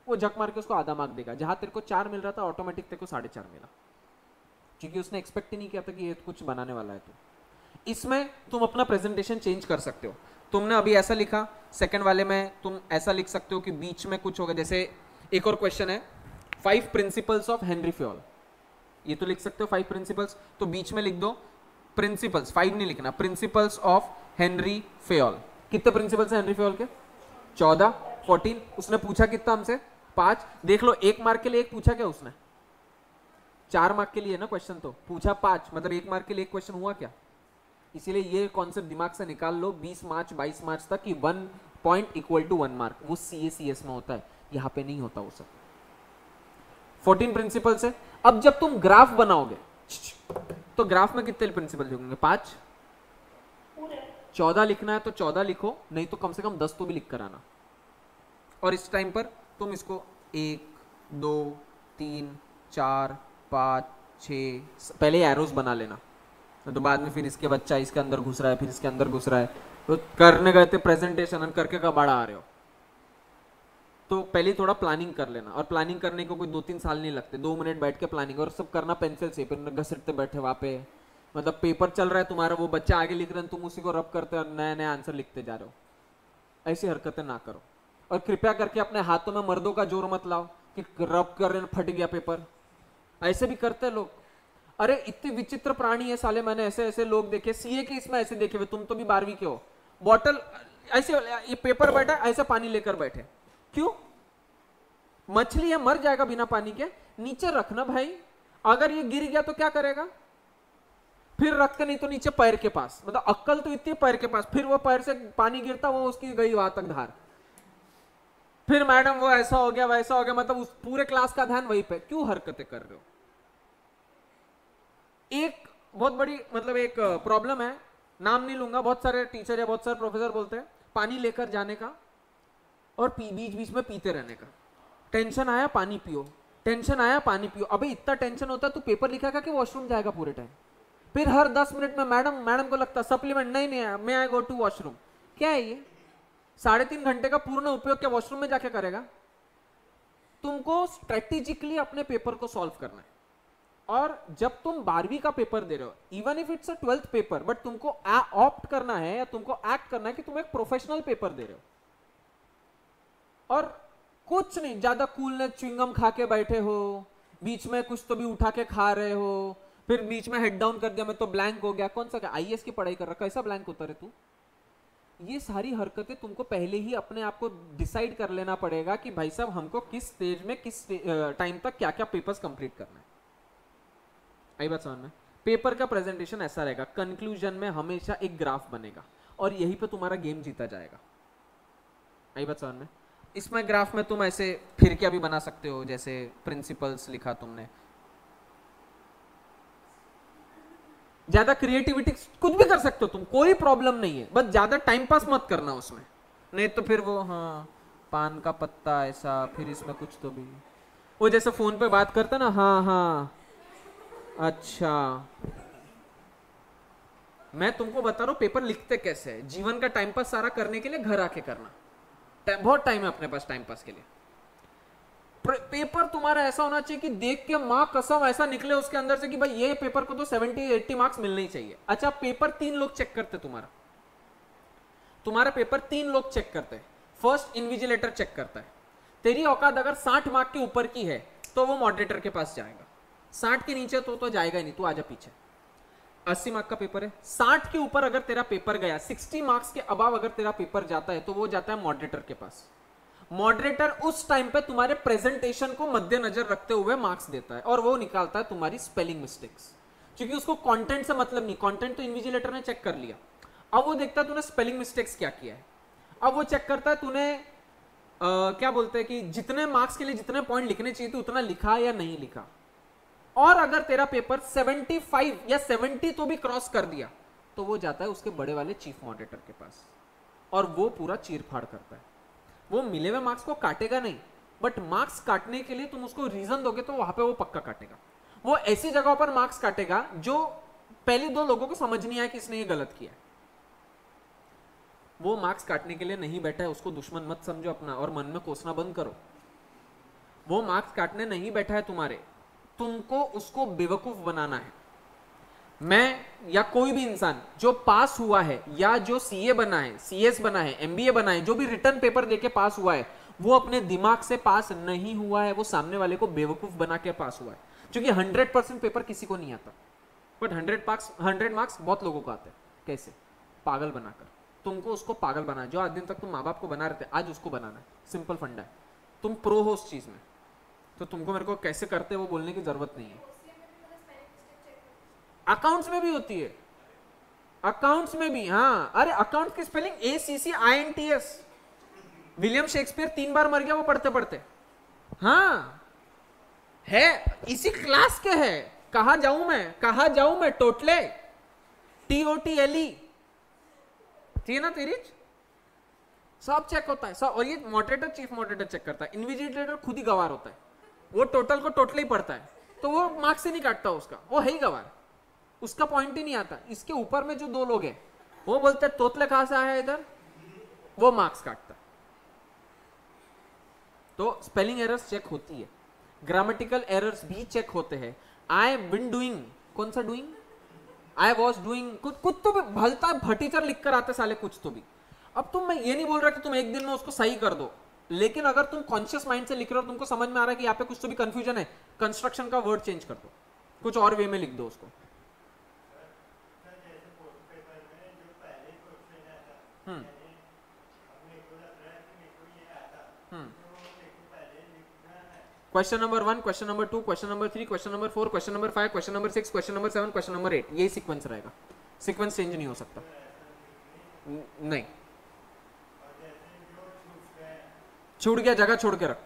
वो झक मार के उसको आधा मार्क देगा। जहां तेरे को 4 मिल रहा था ऑटोमेटिक तेरे को 4.5 मिला, क्योंकि उसने एक्सपेक्ट ही नहीं किया था कि ये कुछ बनाने वाला है। तो इसमें तुम अपना प्रेजेंटेशन चेंज कर सकते हो। तुमने अभी ऐसा लिखा, सेकंड वाले में तुम ऐसा लिख सकते हो कि बीच में कुछ होगा। जैसे एक और क्वेश्चन है 5 प्रिंसिपल्स ऑफ हेनरी फ्योल, ये तो लिख सकते हो 5 प्रिंसिपल्स, तो बीच में लिख दो प्रिंसिपल्स, 5 नहीं लिखना, प्रिंसिपल्स ऑफ हेनरी फ्योल। कितने प्रिंसिपल्स हैं हेनरी फ्योल के? 14 14। उसने पूछा कितना हमसे? 5। देख लो 1 मार्क के लिए 1 पूछा क्या उसने? 4 मार्क के लिए ना क्वेश्चन, तो पूछा 5, मतलब 1 मार्क के लिए 1 क्वेश्चन हुआ क्या? इसीलिए ये कॉन्सेप्ट दिमाग से निकाल लो 20 मार्च 22 मार्च तक कि 1 पॉइंट इक्वल टू 1 मार्क। वो CACS में होता है, यहाँ पे नहीं होता वो सब। 14 प्रिंसिपल्स है। अब जब तुम ग्राफ बनाओगे तो ग्राफ में कितने प्रिंसिपल होंगे? 5। 14 लिखना है तो 14 लिखो, नहीं तो कम से कम 10 तो भी लिख कर आना। और इस टाइम पर तुम इसको 1 2 3 4 5 6, पहले एरोस बना लेना, तो बाद में फिर इसके बच्चा इसके अंदर घुस रहा है, फिर इसके अंदर घुस रहा है, तो करने गए थे प्रेजेंटेशन करके कबाड़ा आ रहे हो, तो पहले थोड़ा प्लानिंग कर लेना। और प्लानिंग करने को कोई 2-3 साल नहीं लगते, 2 मिनट बैठ के प्लानिंग, और सब करना पेंसिल से, फिर घसीटते बैठे वहाँ पे, मतलब पेपर चल रहा है तुम्हारा, वो बच्चा आगे लिख रहे हैं, तुम उसी को रब करते और नया नया आंसर लिखते जा रहे हो। ऐसी हरकतें ना करो। और कृपया करके अपने हाथों में मर्दों का जोर मत लाओ कि रब कर रहे फट गया पेपर, ऐसे भी करते हैं लोग। अरे इतने विचित्र प्राणी है साले, मैंने ऐसे ऐसे लोग देखे, सीए के इसमें ऐसे देखे हुए, तुम तो भी 12वीं के हो, बॉटल ऐसे, ये पेपर बैठा ऐसे पानी लेकर बैठे, क्यों? मछली है, मर जाएगा बिना पानी के, नीचे रखना भाई, अगर ये गिर गया तो क्या करेगा? फिर रख के, नहीं तो नीचे पैर के पास, मतलब अक्कल तो इतनी पैर के पास, फिर वो पैर से पानी गिरता, वो उसकी गई वहां तक धार, फिर मैडम वो ऐसा हो गया वैसा हो गया, मतलब उस पूरे क्लास का ध्यान वहीं पे, क्यों हरकतें कर रहे हो? एक बहुत बड़ी मतलब एक प्रॉब्लम है, नाम नहीं लूंगा, बहुत सारे टीचर या बहुत सारे प्रोफेसर बोलते हैं पानी लेकर जाने का और बीच बीच में पीते रहने का, टेंशन आया पानी पियो, टेंशन आया पानी पियो। अबे इतना टेंशन होता है तो पेपर लिखेगा कि वॉशरूम जाएगा पूरे टाइम? फिर हर 10 मिनट में मैडम को लगता सप्लीमेंट नहीं मैं आई गो टू वॉशरूम, क्या है ये? 3.5 घंटे का पूर्ण उपयोग क्या वॉशरूम में जाके करेगा? तुमको स्ट्रेटेजिकली अपने पेपर को सॉल्व करना है। और जब तुम 12वीं का पेपर दे रहे हो, even if it's a 12th paper, but तुमको ऑप्ट करना है या तुमको एक्ट करना है कि तुम एक प्रोफेशनल पेपर दे रहे हो, और कुछ नहीं ज्यादा कूलनेस च्युइंगम खा के बैठे हो, बीच में कुछ तो भी उठा के खा रहे हो, फिर बीच में हेड डाउन कर दिया, मैं तो ब्लैंक हो गया, कौन सा आईएएस की पढ़ाई कर रहा, कैसा ब्लैंक होता है तू? ये सारी हरकतें तुमको पहले ही अपने आप को डिसाइड कर लेना पड़ेगा कि भाई साहब हमको किस स्टेज में किस टाइम तक क्या क्या पेपर्स कंप्लीट करना है। आई बात समझ में? पेपर का प्रेजेंटेशन ऐसा रहेगा, कंक्लूजन में हमेशा एक ग्राफ बनेगा और यहीं पे तुम्हारा गेम जीता जाएगा। आई बात समझ में? इसमें ग्राफ में तुम ऐसे फिर क्या भी बना सकते हो, जैसे प्रिंसिपल्स लिखा तुमने, ज्यादा क्रिएटिविटी कुछ भी कर सकते हो तुम, कोई प्रॉब्लम नहीं है, बस ज्यादा टाइम पास मत करना उसमें, नहीं तो फिर वो हाँ पान का पत्ता ऐसा, फिर इसमें कुछ तो भी, वो जैसे फोन पे बात करते ना, हाँ अच्छा, मैं तुमको बता रहा हूं पेपर लिखते कैसे है, जीवन का टाइम पास सारा करने के लिए घर आके करना, बहुत टाइम है अपने पास टाइम पास के लिए। पेपर तुम्हारा ऐसा होना चाहिए कि देख के मां कसम ऐसा निकले उसके अंदर से कि भाई ये पेपर को तो 70-80 मार्क्स मिलने ही चाहिए। अच्छा, पेपर 3 लोग चेक करते, तुम्हारा पेपर 3 लोग चेक करते हैं। फर्स्ट इन्विजिलेटर चेक करता है, तेरी औकात अगर 60 मार्क के ऊपर की है तो वो मॉडरेटर के पास जाएगा, 60 के नीचे तो जाएगा ही नहीं, तू आजा पीछे। 80 मार्क का पेपर है, 60 के ऊपर अगर तेरा पेपर गया, 60 मार्क्स के अबाव अगर तेरा पेपर जाता है तो वो जाता है मॉडरेटर के पास। मॉडरेटर उस टाइम पे तुम्हारे प्रेजेंटेशन को मद्देनजर रखते हुए मार्क्स देता है और वो निकालता है तुम्हारी स्पेलिंग मिस्टेक्स, क्योंकि उसको कंटेंट से मतलब नहीं, कंटेंट तो इन्विजिलेटर ने चेक कर लिया, अब वो देखता है तूने स्पेलिंग मिस्टेक्स क्या किया है, अब वो चेक करता है तूने क्या बोलते हैं कि जितने मार्क्स के लिए जितने पॉइंट लिखने चाहिए थे उतना लिखा या नहीं लिखा। और अगर तेरा पेपर 75 या 70 तो भी क्रॉस कर दिया तो वो जाता है उसके बड़े वाले चीफ मॉडरेटर के पास और वो पूरा चीर फाड़ करता है। वो मिले हुए मार्क्स को काटेगा नहीं, बट मार्क्स काटने के लिए तुम उसको रीजन दोगे तो वहां पे वो पक्का काटेगा। वो ऐसी जगहों पर मार्क्स काटेगा जो पहले 2 लोगों को समझ नहीं आया कि इसने ये गलत किया। वो मार्क्स काटने के लिए नहीं बैठा है, उसको दुश्मन मत समझो अपना और मन में कोसना बंद करो। वो मार्क्स काटने नहीं बैठा है तुम्हारे, तुमको उसको बेवकूफ बनाना है। मैं या कोई भी इंसान जो पास हुआ है या जो सीए बना है, सीएस बना है, एमबीए बना है, जो भी रिटर्न पेपर देके पास हुआ है, वो अपने दिमाग से पास नहीं हुआ है, वो सामने वाले को बेवकूफ बना के पास हुआ है। क्योंकि 100% पेपर किसी को नहीं आता, बट 100 मार्क्स बहुत लोगों को आते हैं। कैसे? पागल बनाकर। तुमको उसको पागल बनाना, जो आज दिन तक तुम माँ बाप को बना रहे थे आज उसको बनाना है। सिंपल फंडा है। तुम प्रो हो उस चीज में, तो तुमको मेरे को कैसे करते वो बोलने की जरूरत नहीं है। अकाउंट्स में भी होती है, अकाउंट्स में भी। हाँ, अरे अकाउंट की स्पेलिंग ACCINTS। विलियम शेक्सपियर 3 बार मर गया वो पढ़ते पढ़ते। हाँ है, इसी क्लास के है। कहा जाऊं मैं टोटले TOTLE थी ना तेरी। सब चेक होता है सब, और ये मॉडरेटर चीफ मॉडरेटर चेक करता है, इन्विजिलेटर खुद ही गवार होता है, वो टोटल को टोटली पढ़ता है, तो वो मार्क्स ही नहीं काटता उसका, वो है ही गवार, उसका पॉइंट ही नहीं आता। इसके ऊपर में जो दो लोग हैं वो बोलते हैं तोतले कहां से आया इधर, वो मार्क्स काटता है। तो स्पेलिंग एरर्स चेक होती है, ग्रामेटिकल एरर्स भी चेक होते हैं। आई बिन डूइंग, कौन सा डूइंग, आई वॉज डूइंग, कुछ तो भी भलता भटीचर लिख कर आते साले कुछ तो भी। अब तुम, मैं ये नहीं बोल रहा कि तुम एक दिन में उसको सही कर दो, लेकिन अगर तुम कॉन्शियस माइंड से लिख रहे हो, तुमको समझ में आ रहा है कि यहाँ पे कुछ तो भी कंफ्यूजन है, कंस्ट्रक्शन का वर्ड चेंज कर दो, कुछ और वे में लिख दो उसको। Question number 1, question number 2, question number 3, question number 4, question number 5, question number 6, question number 7, question number 8, यही सीक्वेंस रहेगा, सीक्वेंस चेंज नहीं हो सकता। नहीं, छूट गया जगह छोड़ के रख,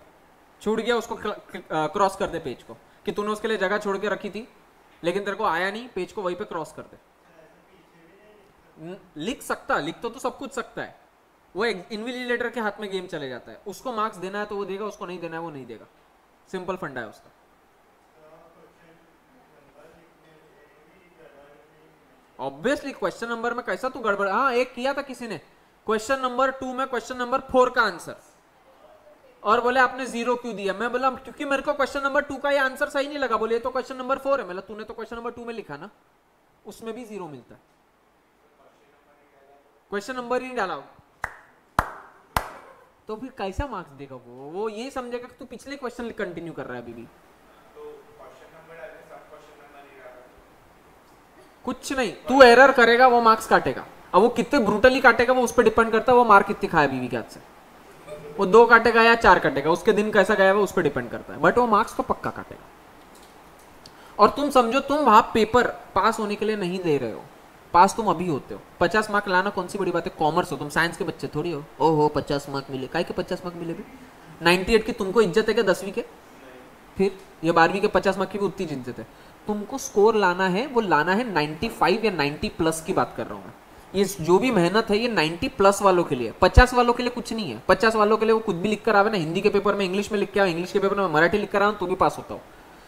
छूट गया उसको क्रॉस कर दे पेज को, कि तूने उसके लिए जगह छोड़ के रखी थी लेकिन तेरे को आया नहीं, पेज को वहीं पे क्रॉस कर दे। लिख सकता, लिख तो सब कुछ सकता है, वो इन्विजिलेटर के हाथ में गेम चले जाता है, उसको मार्क्स देना है तो वो देगा, उसको नहीं देना है वो नहीं देगा, सिंपल फंडा है उसका। ऑब्वियसली क्वेश्चन नंबर में कैसा तू गड़बड़, हाँ एक किया था किसी ने क्वेश्चन नंबर 2 में क्वेश्चन नंबर 4 का आंसर, और बोले आपने 0 क्यों दिया, मैं बोला क्योंकि मेरे को क्वेश्चन नंबर 2 का ये आंसर सही नहीं लगा, बोले ये तो क्वेश्चन नंबर 4 है, मतलब तूने तो क्वेश्चन नंबर 2 में लिखा ना, उसमें भी 0 मिलता है, क्वेश्चन नंबर ही नहीं डाला, तो फिर कैसा मार्क्स देगा वो ये समझेगा कि तू पिछले क्वेश्चन कंटिन्यू कर रहा है अभी भी। कुछ नहीं, तू एरर करेगा वो मार्क्स काटेगा, अब वो कितने ब्रूटली काटेगा वो उस पर डिपेंड करता है, वो मार्क कितनी खाया बीवी के हाथ से, वो 2 काटेगा या 4 काटेगा, उसके दिन कैसा गया वो उस पर डिपेंड करता है, बट वो मार्क्स तो पक्का काटेगा। और तुम समझो तुम वहां पेपर पास होने के लिए नहीं दे रहे हो, पास तुम अभी होते हो, 50 मार्क लाना कौन सी बड़ी बात है, कॉमर्स हो तुम, साइंस के बच्चे थोड़ी हो, ओहो 50 मार्क मिले, काहे के 50 मार्क मिले भी, 98 की तुमको इज्जत है क्या 10वीं के, फिर ये 12वीं के 50 मार्क की भी उतनी इज्जत है, तुमको स्कोर लाना है, वो लाना है 95 या 90 प्लस की बात कर रहा हूँ मैं, ये जो भी मेहनत है ये 90 प्लस वालों के लिए, 50 वालों के लिए कुछ नहीं है, 50 वालों के लिए वो कुछ भी लिख कर आवे ना, हिंदी के पेपर में इंग्लिश में लिख के आओ, इंग्लिश के पेपर में मराठी लिख कर आओ तो भी पास होता हो,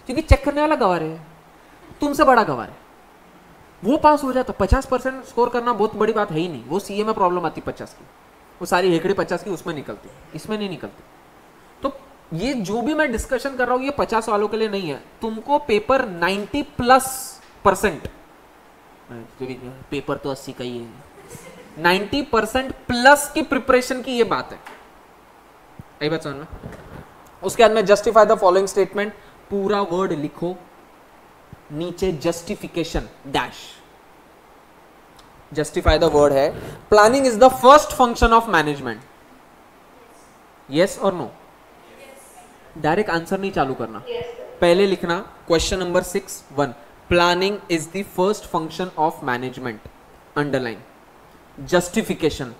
क्योंकि चेक करने वाला गवार है, तुमसे बड़ा गवार है, वो पास हो जाता। 50% स्कोर करना बहुत बड़ी बात है ही नहीं, वो सीए में प्रॉब्लम आती 50 की, वो सारी हेकड़ी 50 की उसमें निकलती, इसमें नहीं निकलती। तो ये जो भी मैं डिस्कशन कर रहा हूं ये 50 वालों के लिए नहीं है, तुमको पेपर 90+%, पेपर तो 80 का ही है, 90% प्लस की प्रिपरेशन की ये बात है, यही बात समझ में। उसके बाद में जस्टिफाई द फॉलोइंग स्टेटमेंट, पूरा वर्ड लिखो, नीचे justification dash, justify the word है, planning is the first function of management, yes और नो, डायरेक्ट आंसर नहीं चालू करना, पहले लिखना question number 6(1), planning is the first function of management, underline, justification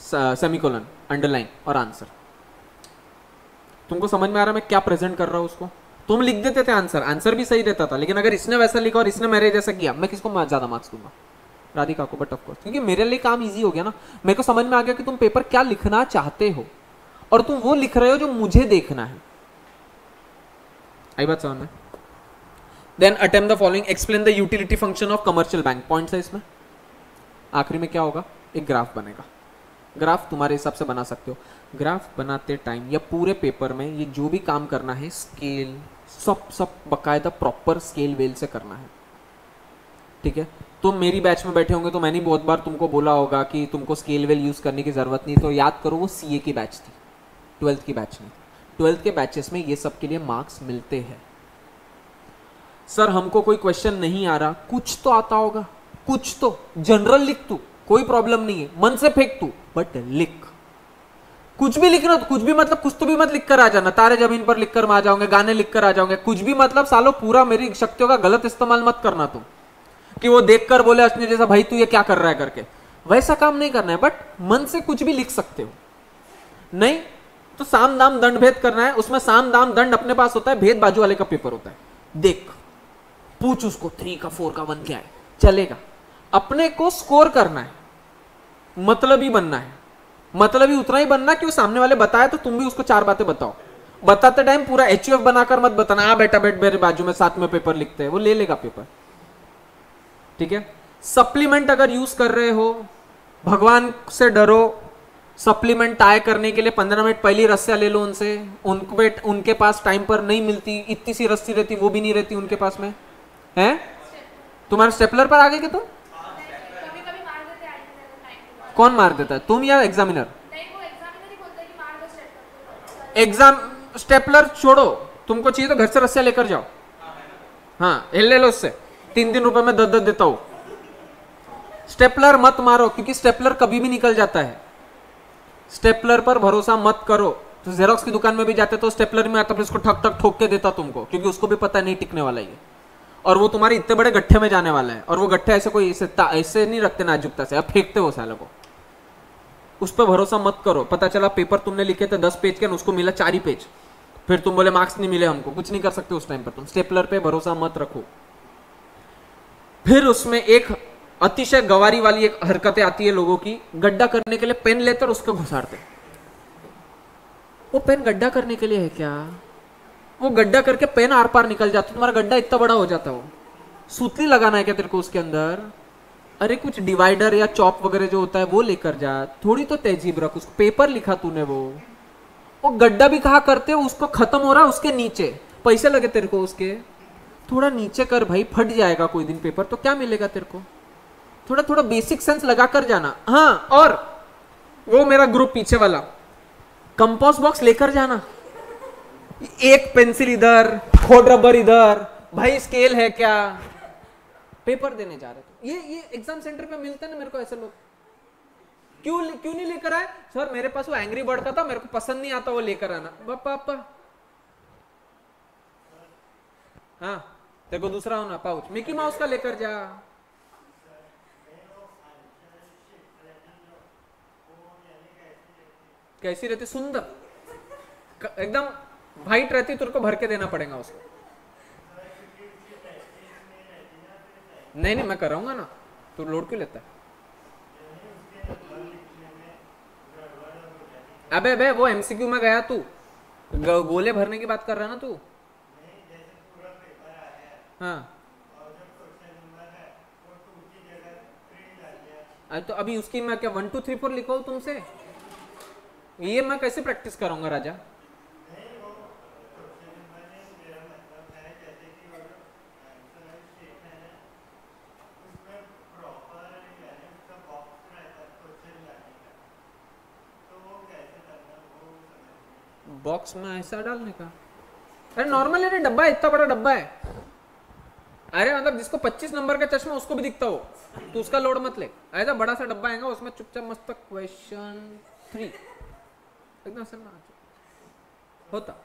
semicolon underline और आंसर। तुमको समझ में आ रहा मैं क्या प्रेजेंट कर रहा हूं उसको, तुम लिख देते थे आंसर, आंसर भी सही रहता था, लेकिन अगर इसने वैसा लिखा और इसने मेरे जैसा किया, मैं किसको ज्यादा मार्क्स दूंगा, राधिका को, बट ऑफ कोर्स क्योंकि मेरे लिए काम इजी हो गया ना, मेरे को समझ में आ गया कि तुम पेपर क्या लिखना चाहते हो और तुम वो लिख रहे हो जो मुझे देखना है, आई बात समझ में। Then attempt the following, explain the utility function of commercial bank, points है इसमें, आखिरी में क्या होगा, एक ग्राफ बनेगा, ग्राफ तुम्हारे हिसाब से बना सकते हो, ग्राफ बनाते टाइम या पूरे पेपर में ये जो भी काम करना है, स्केल सब बकायदा प्रॉपर स्केल वेल से करना है, ठीक है। तुम मेरी बैच में बैठे होंगे तो मैंने बहुत बार तुमको बोला होगा कि तुमको स्केल वेल यूज करने की जरूरत नहीं, तो याद करो वो सीए की बैच थी, 12th की बैच नहीं, 12th के बैचेस में ये सब के लिए मार्क्स मिलते हैं। सर हमको कोई क्वेश्चन नहीं आ रहा, कुछ तो आता होगा, कुछ तो जनरल लिख तू, कोई प्रॉब्लम नहीं है, मन से फेंक तू, बट लिख, कुछ भी लिखना, कुछ भी मतलब कुछ तो भी मत लिख कर आ जाना, तारे जमीन पर लिख कर आ जाओगे, गाने लिख कर आ जाओगे, कुछ भी मतलब सालो पूरा मेरी शक्तियों का गलत इस्तेमाल मत करना तुम, कि वो देखकर बोले असली जैसा भाई तू ये क्या कर रहा है करके, वैसा काम नहीं करना है, बट मन से कुछ भी लिख सकते हो, नहीं तो साम दाम दंड भेद करना है, उसमें साम दाम दंड अपने पास होता है, भेद बाजू वाले का पेपर होता है, देख पूछ उसको 3 का 4 का 1 क्या है, चलेगा, अपने को स्कोर करना है, मतलब ही बनना है, मतलब ही उतना ही बनना कि वो सामने वाले बताए तो तुम भी उसको 4 बातें बताओ। बताते टाइम पूरा HUF बनाकर मत बताना, आ बेटा बैठ मेरे बाजू में, साथ में पेपर लिखते हैं, वो ले लेगा पेपर। ठीक है। सप्लीमेंट अगर यूज कर रहे हो, भगवान से डरो, सप्लीमेंट टाई करने के लिए 15 मिनट पहले रस्सियां ले लो उनसे, उनके पास टाइम पर नहीं मिलती, इतनी सी रस्सी रहती वो भी नहीं रहती उनके पास में है। तुम्हारे स्टेपलर पर आ गए क्या तुम? कौन मार देता है, तुम या एग्जामिनर? एग्जाम स्टेपलर छोड़ो, तुमको चाहिए तो घर से रस्सियां लेकर जाओ। हाँ ले लो उससे, 3-3 रुपए में 10-10 देता हूं। स्टेपलर मत मारो क्योंकि स्टेपलर कभी भी निकल जाता है। स्टेपलर पर भरोसा मत करो। तो जेरोक्स की दुकान में भी जाते तो स्टेपलर में आता, फिर उसको ठक ठक ठोक के देता तुमको, क्योंकि उसको भी पता नहीं टिकने वाला ये, और वो तुम्हारे इतने बड़े गट्ठे में जाने वाला है, और वो गट्ठे ऐसे कोई ऐसे नहीं रखते नाजुकता से, अब फेंकते वो सालों को। उस पर भरोसा मत करो। पता चला पेपर तुमने लिखे थे 10 पेज के, उसको मिला 4 ही पेज, फिर तुम बोले मार्क्स नहीं मिले हमको, कुछ नहीं कर सकते उस टाइम पर तुम। स्टेपलर पे भरोसा मत रखो। फिर उसमें एक अतिशय गवारी वाली एक हरकतें आती है लोगों की, गड्ढा करने के लिए पेन लेते और उसको घुसाड़ते। वो पेन गड्ढा करने के लिए है क्या? वो गड्ढा करके पेन आर पार निकल जाता, तुम्हारा गड्ढा इतना बड़ा हो जाता। वो सूतली लगाना है क्या तेरे को उसके अंदर? अरे कुछ डिवाइडर या चॉप वगैरह जो होता है वो लेकर जा, थोड़ी तो तहजीब रख। उसको पेपर लिखा तूने, वो गड्ढा भी कहा करते हो, उसको खत्म हो रहा है उसके नीचे, पैसे लगे तेरे को उसके, थोड़ा नीचे कर भाई, फट जाएगा कोई दिन पेपर तो क्या मिलेगा तेरे को? थोड़ा थोड़ा बेसिक सेंस लगा कर जाना। हाँ, और वो मेरा ग्रुप पीछे वाला, कंपास बॉक्स लेकर जाना, एक पेंसिल इधर, खोड रबर इधर, भाई स्केल है क्या? पेपर देने जा रहे थे, ये एग्जाम सेंटर पे मिलते हैं ना मेरे को ऐसे लोग। क्यों नहीं लेकर आए? सर मेरे पास वो एंग्री बर्ड का था, मेरे को पसंद नहीं आता, वो लेकर आना। पापा हाँ, देखो दूसरा होना पाउच, मिकी माउस का लेकर जा। कैसी रहती? सुंदर एकदम वाइट रहती, तेरे को भर के देना पड़ेगा उसको। नहीं मैं कराऊंगा ना, तू लोड क्यों लेता है? अबे वो MCQ में गया तू, गोले भरने की बात कर रहा ना तू? हाँ तो अभी उसकी मैं क्या 1 2 3 4 लिखवाऊं तुमसे? ये मैं कैसे प्रैक्टिस करूंगा राजा? बॉक्स में ऐसा डालने का? अरे नॉर्मल है, डब्बा है, इतना बड़ा डब्बा है। अरे मतलब जिसको 25 नंबर का चश्मा उसको भी दिखता हो, तो उसका लोड मत ले। ऐसा बड़ा सा डब्बा आएगा, उसमें चुपचाप मस्त क्वेश्चन 3 एकदम सर ना होता।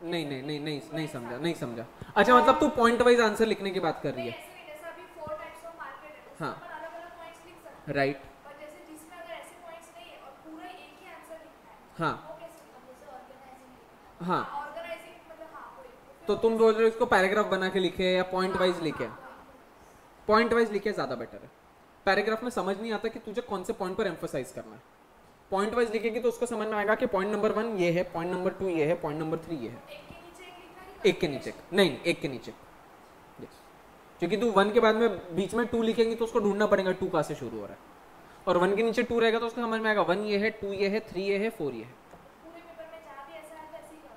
नहीं समझा। अच्छा मतलब तू पॉइंट वाइज आंसर लिखने की बात कर रही है? हाँ राइट। हाँ हाँ, तो तुम बोल रहे हो इसको पैराग्राफ बना के लिखे या पॉइंट वाइज लिखे? पॉइंट वाइज लिखे ज्यादा बेटर है। पैराग्राफ में समझ नहीं आता कि तुझे कौन से पॉइंट पर एम्फसाइज करना है। पॉइंट वाइज लिखेगी तो उसको समझ में आएगा कि पॉइंट नंबर 1 ये है, पॉइंट नंबर 2 ये है, पॉइंट नंबर 3 ये है। एक के नीचे नहीं, एक के नीचे, क्योंकि तू 1 के बाद में बीच में 2 लिखेंगी तो उसको ढूंढना पड़ेगा 2 कहां से शुरू हो रहा है, और 1 के नीचे 2 रहेगा तो उसको समझ में आएगा 1 ये है, 2 ये है, 3 ये है, 4 ये है।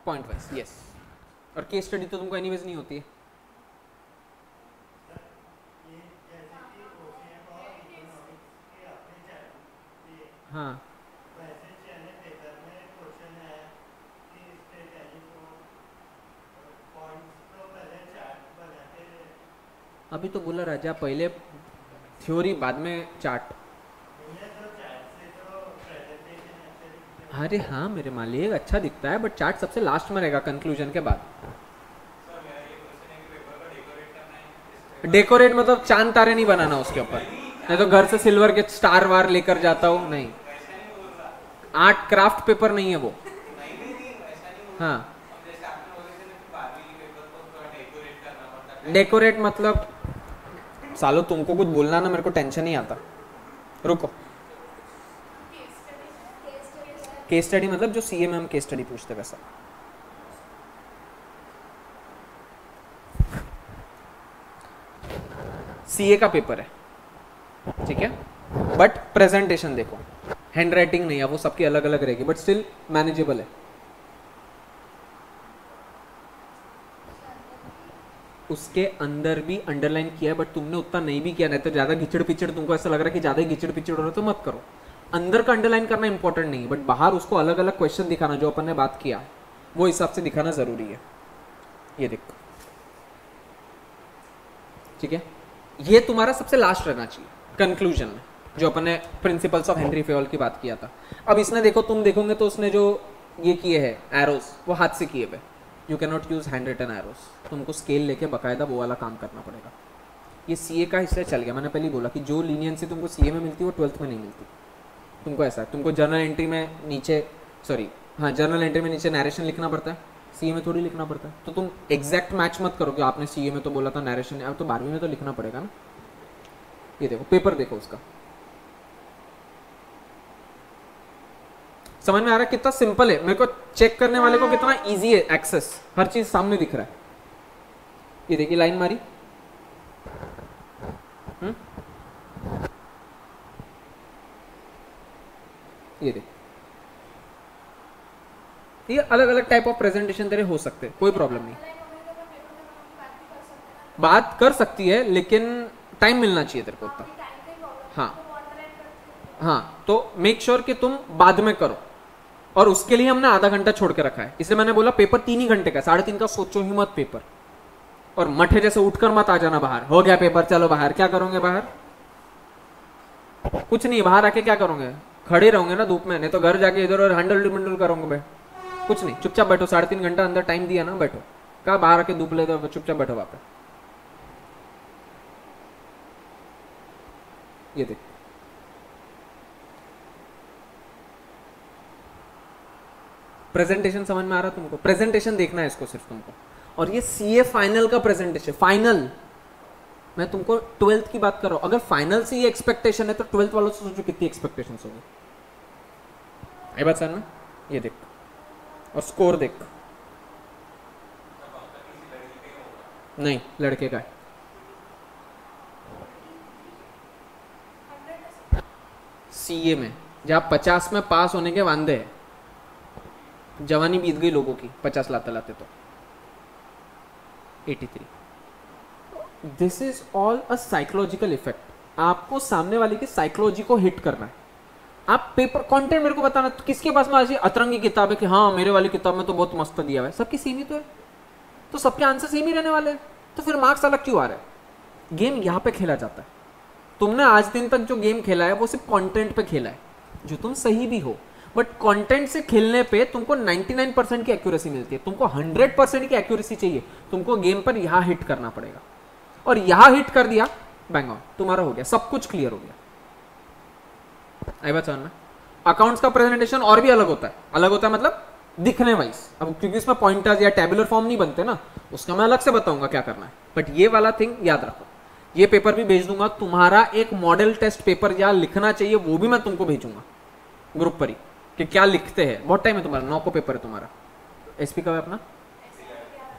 Point wise yes. और केस स्टडी तो तुमको एनीवेज नहीं होती है। हाँ अभी तो बोला राजा, पहले थ्योरी बाद में चार्ट। अरे हाँ मेरे मालिक, अच्छा दिखता है बट चार्ट सबसे लास्ट में रहेगा कंक्लूजन के बाद। डेकोरेट मतलब चांद तारे नहीं बनाना उसके ऊपर, नहीं तो घर से सिल्वर के स्टार वार लेकर जाता हूँ, नहीं। आर्ट क्राफ्ट पेपर नहीं है वो। हाँ डेकोरेट मतलब सालो तुमको कुछ बोलना ना, मेरे को टेंशन नहीं आता। रुको, केस स्टडी मतलब जो सीए में हम केस स्टडी पूछते वैसा। सीए का पेपर है, ठीक है, बट प्रेजेंटेशन देखो, हैंड राइटिंग नहीं है, वो सबकी अलग अलग रहेगी, बट स्टिल मैनेजेबल है। उसके अंदर भी अंडरलाइन किया है, बट तुमने उतना नहीं भी किया, नहीं तो ज्यादा घिचड़ पिचड़, तुमको ऐसा लग रहा है कि ज्यादा घिचड़ पिचड़ हो रहा है तो मत करो। अंदर का अंडरलाइन करना इंपॉर्टेंट नहीं है, बट बाहर उसको अलग अलग क्वेश्चन दिखाना जो अपन ने बात किया वो हिसाब से दिखाना जरूरी है। ये देखो, ठीक है, ये तुम्हारा सबसे लास्ट रहना चाहिए कंक्लूजन में, जो अपन ने प्रिंसिपल्स ऑफ हेनरी फेवल की बात किया था। अब इसने देखो, तुम देखोगे तो उसने जो ये किए हैं एरोज, वो हाथ से किए हुए, you can not use handwritten arrows, तुमको स्केल लेके बकायदा वो वाला काम करना पड़ेगा। ये सीए का हिस्सा चल गया, मैंने पहले बोला कि जो लीनियंसी तुमको सीए में मिलती है वो 12th में नहीं मिलती। तुमको ऐसा है, तुमको जर्नल एंट्री में नीचे, सॉरी हाँ, जर्नल एंट्री में नीचे नैरेशन लिखना पड़ता है, सीए में थोड़ी लिखना पड़ता है। तो तुम एग्जैक्ट मैच मत करो कि आपने सीए में तो बोला था नैरेशन, अब तो 12वीं में तो लिखना पड़ेगा ना। ये देखो, पेपर देखो उसका, समझ में आ रहा है कितना सिंपल है? मेरे को चेक करने वाले को कितना इजी है एक्सेस, हर चीज सामने दिख रहा है। ये देखिए लाइन मारी, ये देख, ये अलग अलग टाइप ऑफ प्रेजेंटेशन तेरे हो सकते हैं, कोई प्रॉब्लम नहीं, बात कर सकती है, लेकिन टाइम मिलना चाहिए तेरे को उतना। हाँ हाँ, तो मेक श्योर कि तुम बाद में करो, और उसके लिए हमने आधा घंटा छोड़ के रखा है, इसलिए मैंने बोला पेपर 3 ही घंटे का, 3.5 का सोचो ही मत पेपर। और मठे जैसे उठकर मत आ जाना बाहर, हो गया पेपर चलो बाहर। क्या करोगे बाहर? कुछ नहीं, बाहर आके क्या करोगे? खड़े रहोगे ना धूप में, नहीं तो घर जाके इधर और हैंडल मंडल करोगे बे, कुछ नहीं, चुपचाप बैठो। 3.5 घंटा अंदर टाइम दिया ना, बैठो। कहा बाहर आके धूप ले दो, चुपचाप बैठो वहां पे। ये देख, प्रेजेंटेशन समझ में आ रहा तुमको? प्रेजेंटेशन देखना है इसको सिर्फ तुमको। और ये सीए फाइनल का प्रेजेंटेशन, फाइनल मैं तुमको 12th की बात कर रहा हूं। अगर फाइनल से ये एक्सपेक्टेशन है तो 12th वालों से सोचो कितनी एक्सपेक्टेशंस होगी। ये बात सर ना, ये देख, और स्कोर देख, नहीं लड़के का है। सीए में जहां 50 में पास होने के वांदे हैं, जवानी बीत गई लोगों की 50 लाते लाते तो 83। This is all a psychological effect. आपको सामने वाले की साइकोलॉजी को हिट करना है। आप पेपर कंटेंट मेरे को बताना, तो किसके पास में आज अतरंगी किताब है कि हाँ मेरे वाली किताब में तो बहुत मस्त दिया हुआ है, सबकी सेम ही तो है, तो सबके आंसर सेम ही रहने वाले हैं, तो फिर मार्क्स अलग क्यों आ रहे हैं? गेम यहाँ पे खेला जाता है। तुमने आज दिन तक जो गेम खेला है वो सिर्फ कंटेंट पे खेला है, जो तुम सही भी हो, बट कंटेंट से खेलने पे तुमको 99% की एक्यूरेसी मिलती है। तुमको 100% की एक्यूरेसी चाहिए, तुमको गेम पर यहाँ हिट करना पड़ेगा, और यहाँ हिट कर दिया, बैंग ऑन, तुम्हारा हो गया, सब कुछ क्लियर हो गया। आई बात समझ में? अकाउंट्स का प्रेजेंटेशन और भी अलग होता है, अलग होता है मतलब दिखने वाइज। अब क्योंकि इसमें पॉइंटर्स या टेबुलर फॉर्म नहीं बनते ना, उसका मैं अलग से बताऊंगा क्या करना है, बट ये वाला थिंग याद रखो। ये पेपर भी भेज दूंगा, तुम्हारा एक मॉडल टेस्ट पेपर या लिखना चाहिए वो भी मैं तुमको भेजूंगा ग्रुप पर ही, कि क्या लिखते हैं। बहुत टाइम है तुम्हारा, 9 को पेपर है तुम्हारा। एसपी का है अपना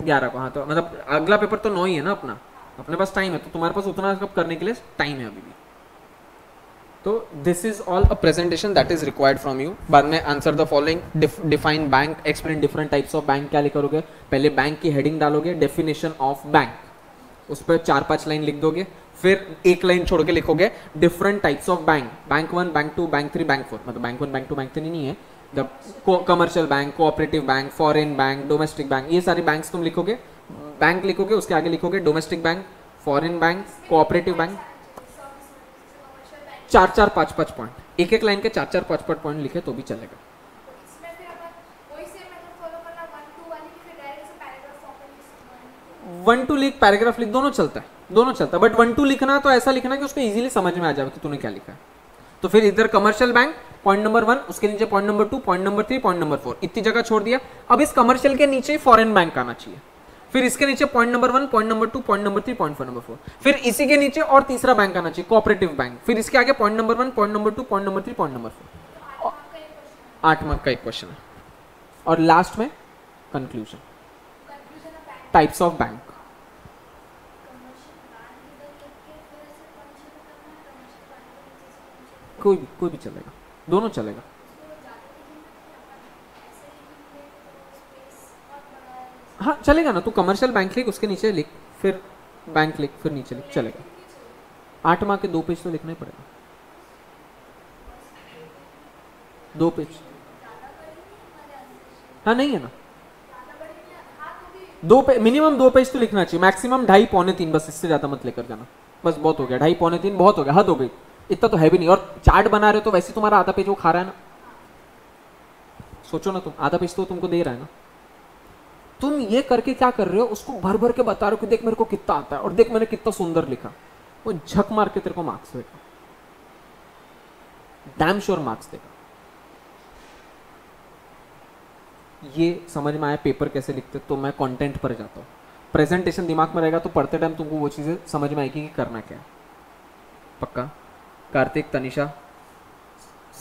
11 को, हाँ, तो मतलब अगला पेपर तो 9 ही है ना अपना, अपने पास टाइम है, तो तुम्हारे पास उतना सब करने के लिए टाइम है अभी भी। तो this is all a presentation that is required from you. बाद में answer the following, define bank, explain different types of bank. क्या लिखोगे? पहले बैंक की हेडिंग डालोगे, डेफिनेशन ऑफ बैंक, उस पर 4-5 लाइन लिख दोगे, फिर एक लाइन छोड़ के लिखोगे different types of bank, bank 1, bank 2, bank 3, bank 4। मतलब बैंक 1, बैंक 2, बैंक 3 नहीं है, जब commercial bank, cooperative bank, foreign bank, domestic bank, ये सारे बैंक्स तुम लिखोगे, बैंक लिखोगे, उसके आगे लिखोगे domestic bank, foreign bank, cooperative bank. 4-4, 5-5 point, एक लाइन के 4-4, 5-5 पॉइंट लिखे तो भी चलेगा। 1-2 लिख, पैराग्राफ लिख, दोनों चलता है, दोनों चलता है, बट 1-2 लिखना तो ऐसा लिखना कि उसको इजीली समझ में आ जाए कि तूने क्या लिखा है। तो फिर इधर कमर्शियल बैंक पॉइंट नंबर 1, उसके नीचे point number 2, point number 3, point number 4, इतनी जगह छोड़ दिया। अब इस कमर्शियल के नीचे फॉरेन बैंक आना चाहिए। फिर इसके नीचे point number 1, point number 2, point number 3, point number 4, फिर इसी के नीचे और तीसरा बैंक आना चाहिए, कोऑपरेटिव बैंक, फिर इसके आगे point number 1, point number 2, point number 3, point number 4। 8 mark का एक क्वेश्चन है। और लास्ट में कंक्लूजन, टाइप्स ऑफ बैंक। कोई भी चलेगा, दोनों चलेगा। हाँ चलेगा ना, तू कमर्शियल बैंक लिख, उसके नीचे लिख, फिर बैंक लिख, फिर नीचे लिख, चलेगा। 8 मार्क के 2 पेज तो लिखना ही पड़ेगा, 2 पेज। हाँ नहीं है ना, मिनिमम 2 पेज तो लिखना चाहिए, मैक्सिमम 2.5 पौने 3, बस इससे ज्यादा मत लेकर जाना, बस बहुत हो गया, 2.5 पौने 3 बहुत हो गया, हद हो गई, इतना तो है भी नहीं। और चार्ट बना रहे हो तो वैसे तुम्हारा आधा पेज वो खा रहा है ना, सोचो ना, तुम आधा पेज तो तुमको दे रहा है ना, तुम ये करके क्या कर रहे हो, उसको भर भर के बता रहे हो कि देख मेरे को कितना आता है और देख मैंने कितना सुंदर लिखा, वो झक मार के तेरे को मार्क्स देगा, डैम श्योर मार्क्स देगा। ये समझ में आया पेपर कैसे लिखते, तो मैं कंटेंट पर जाता हूँ। प्रेजेंटेशन दिमाग में रहेगा तो पढ़ते टाइम तुमको वो चीज़ें समझ में आएगी कि करना क्या है। पक्का? कार्तिक, तनिषा,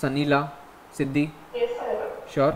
सनीला, सिद्धि, Yes, sir. श्योर?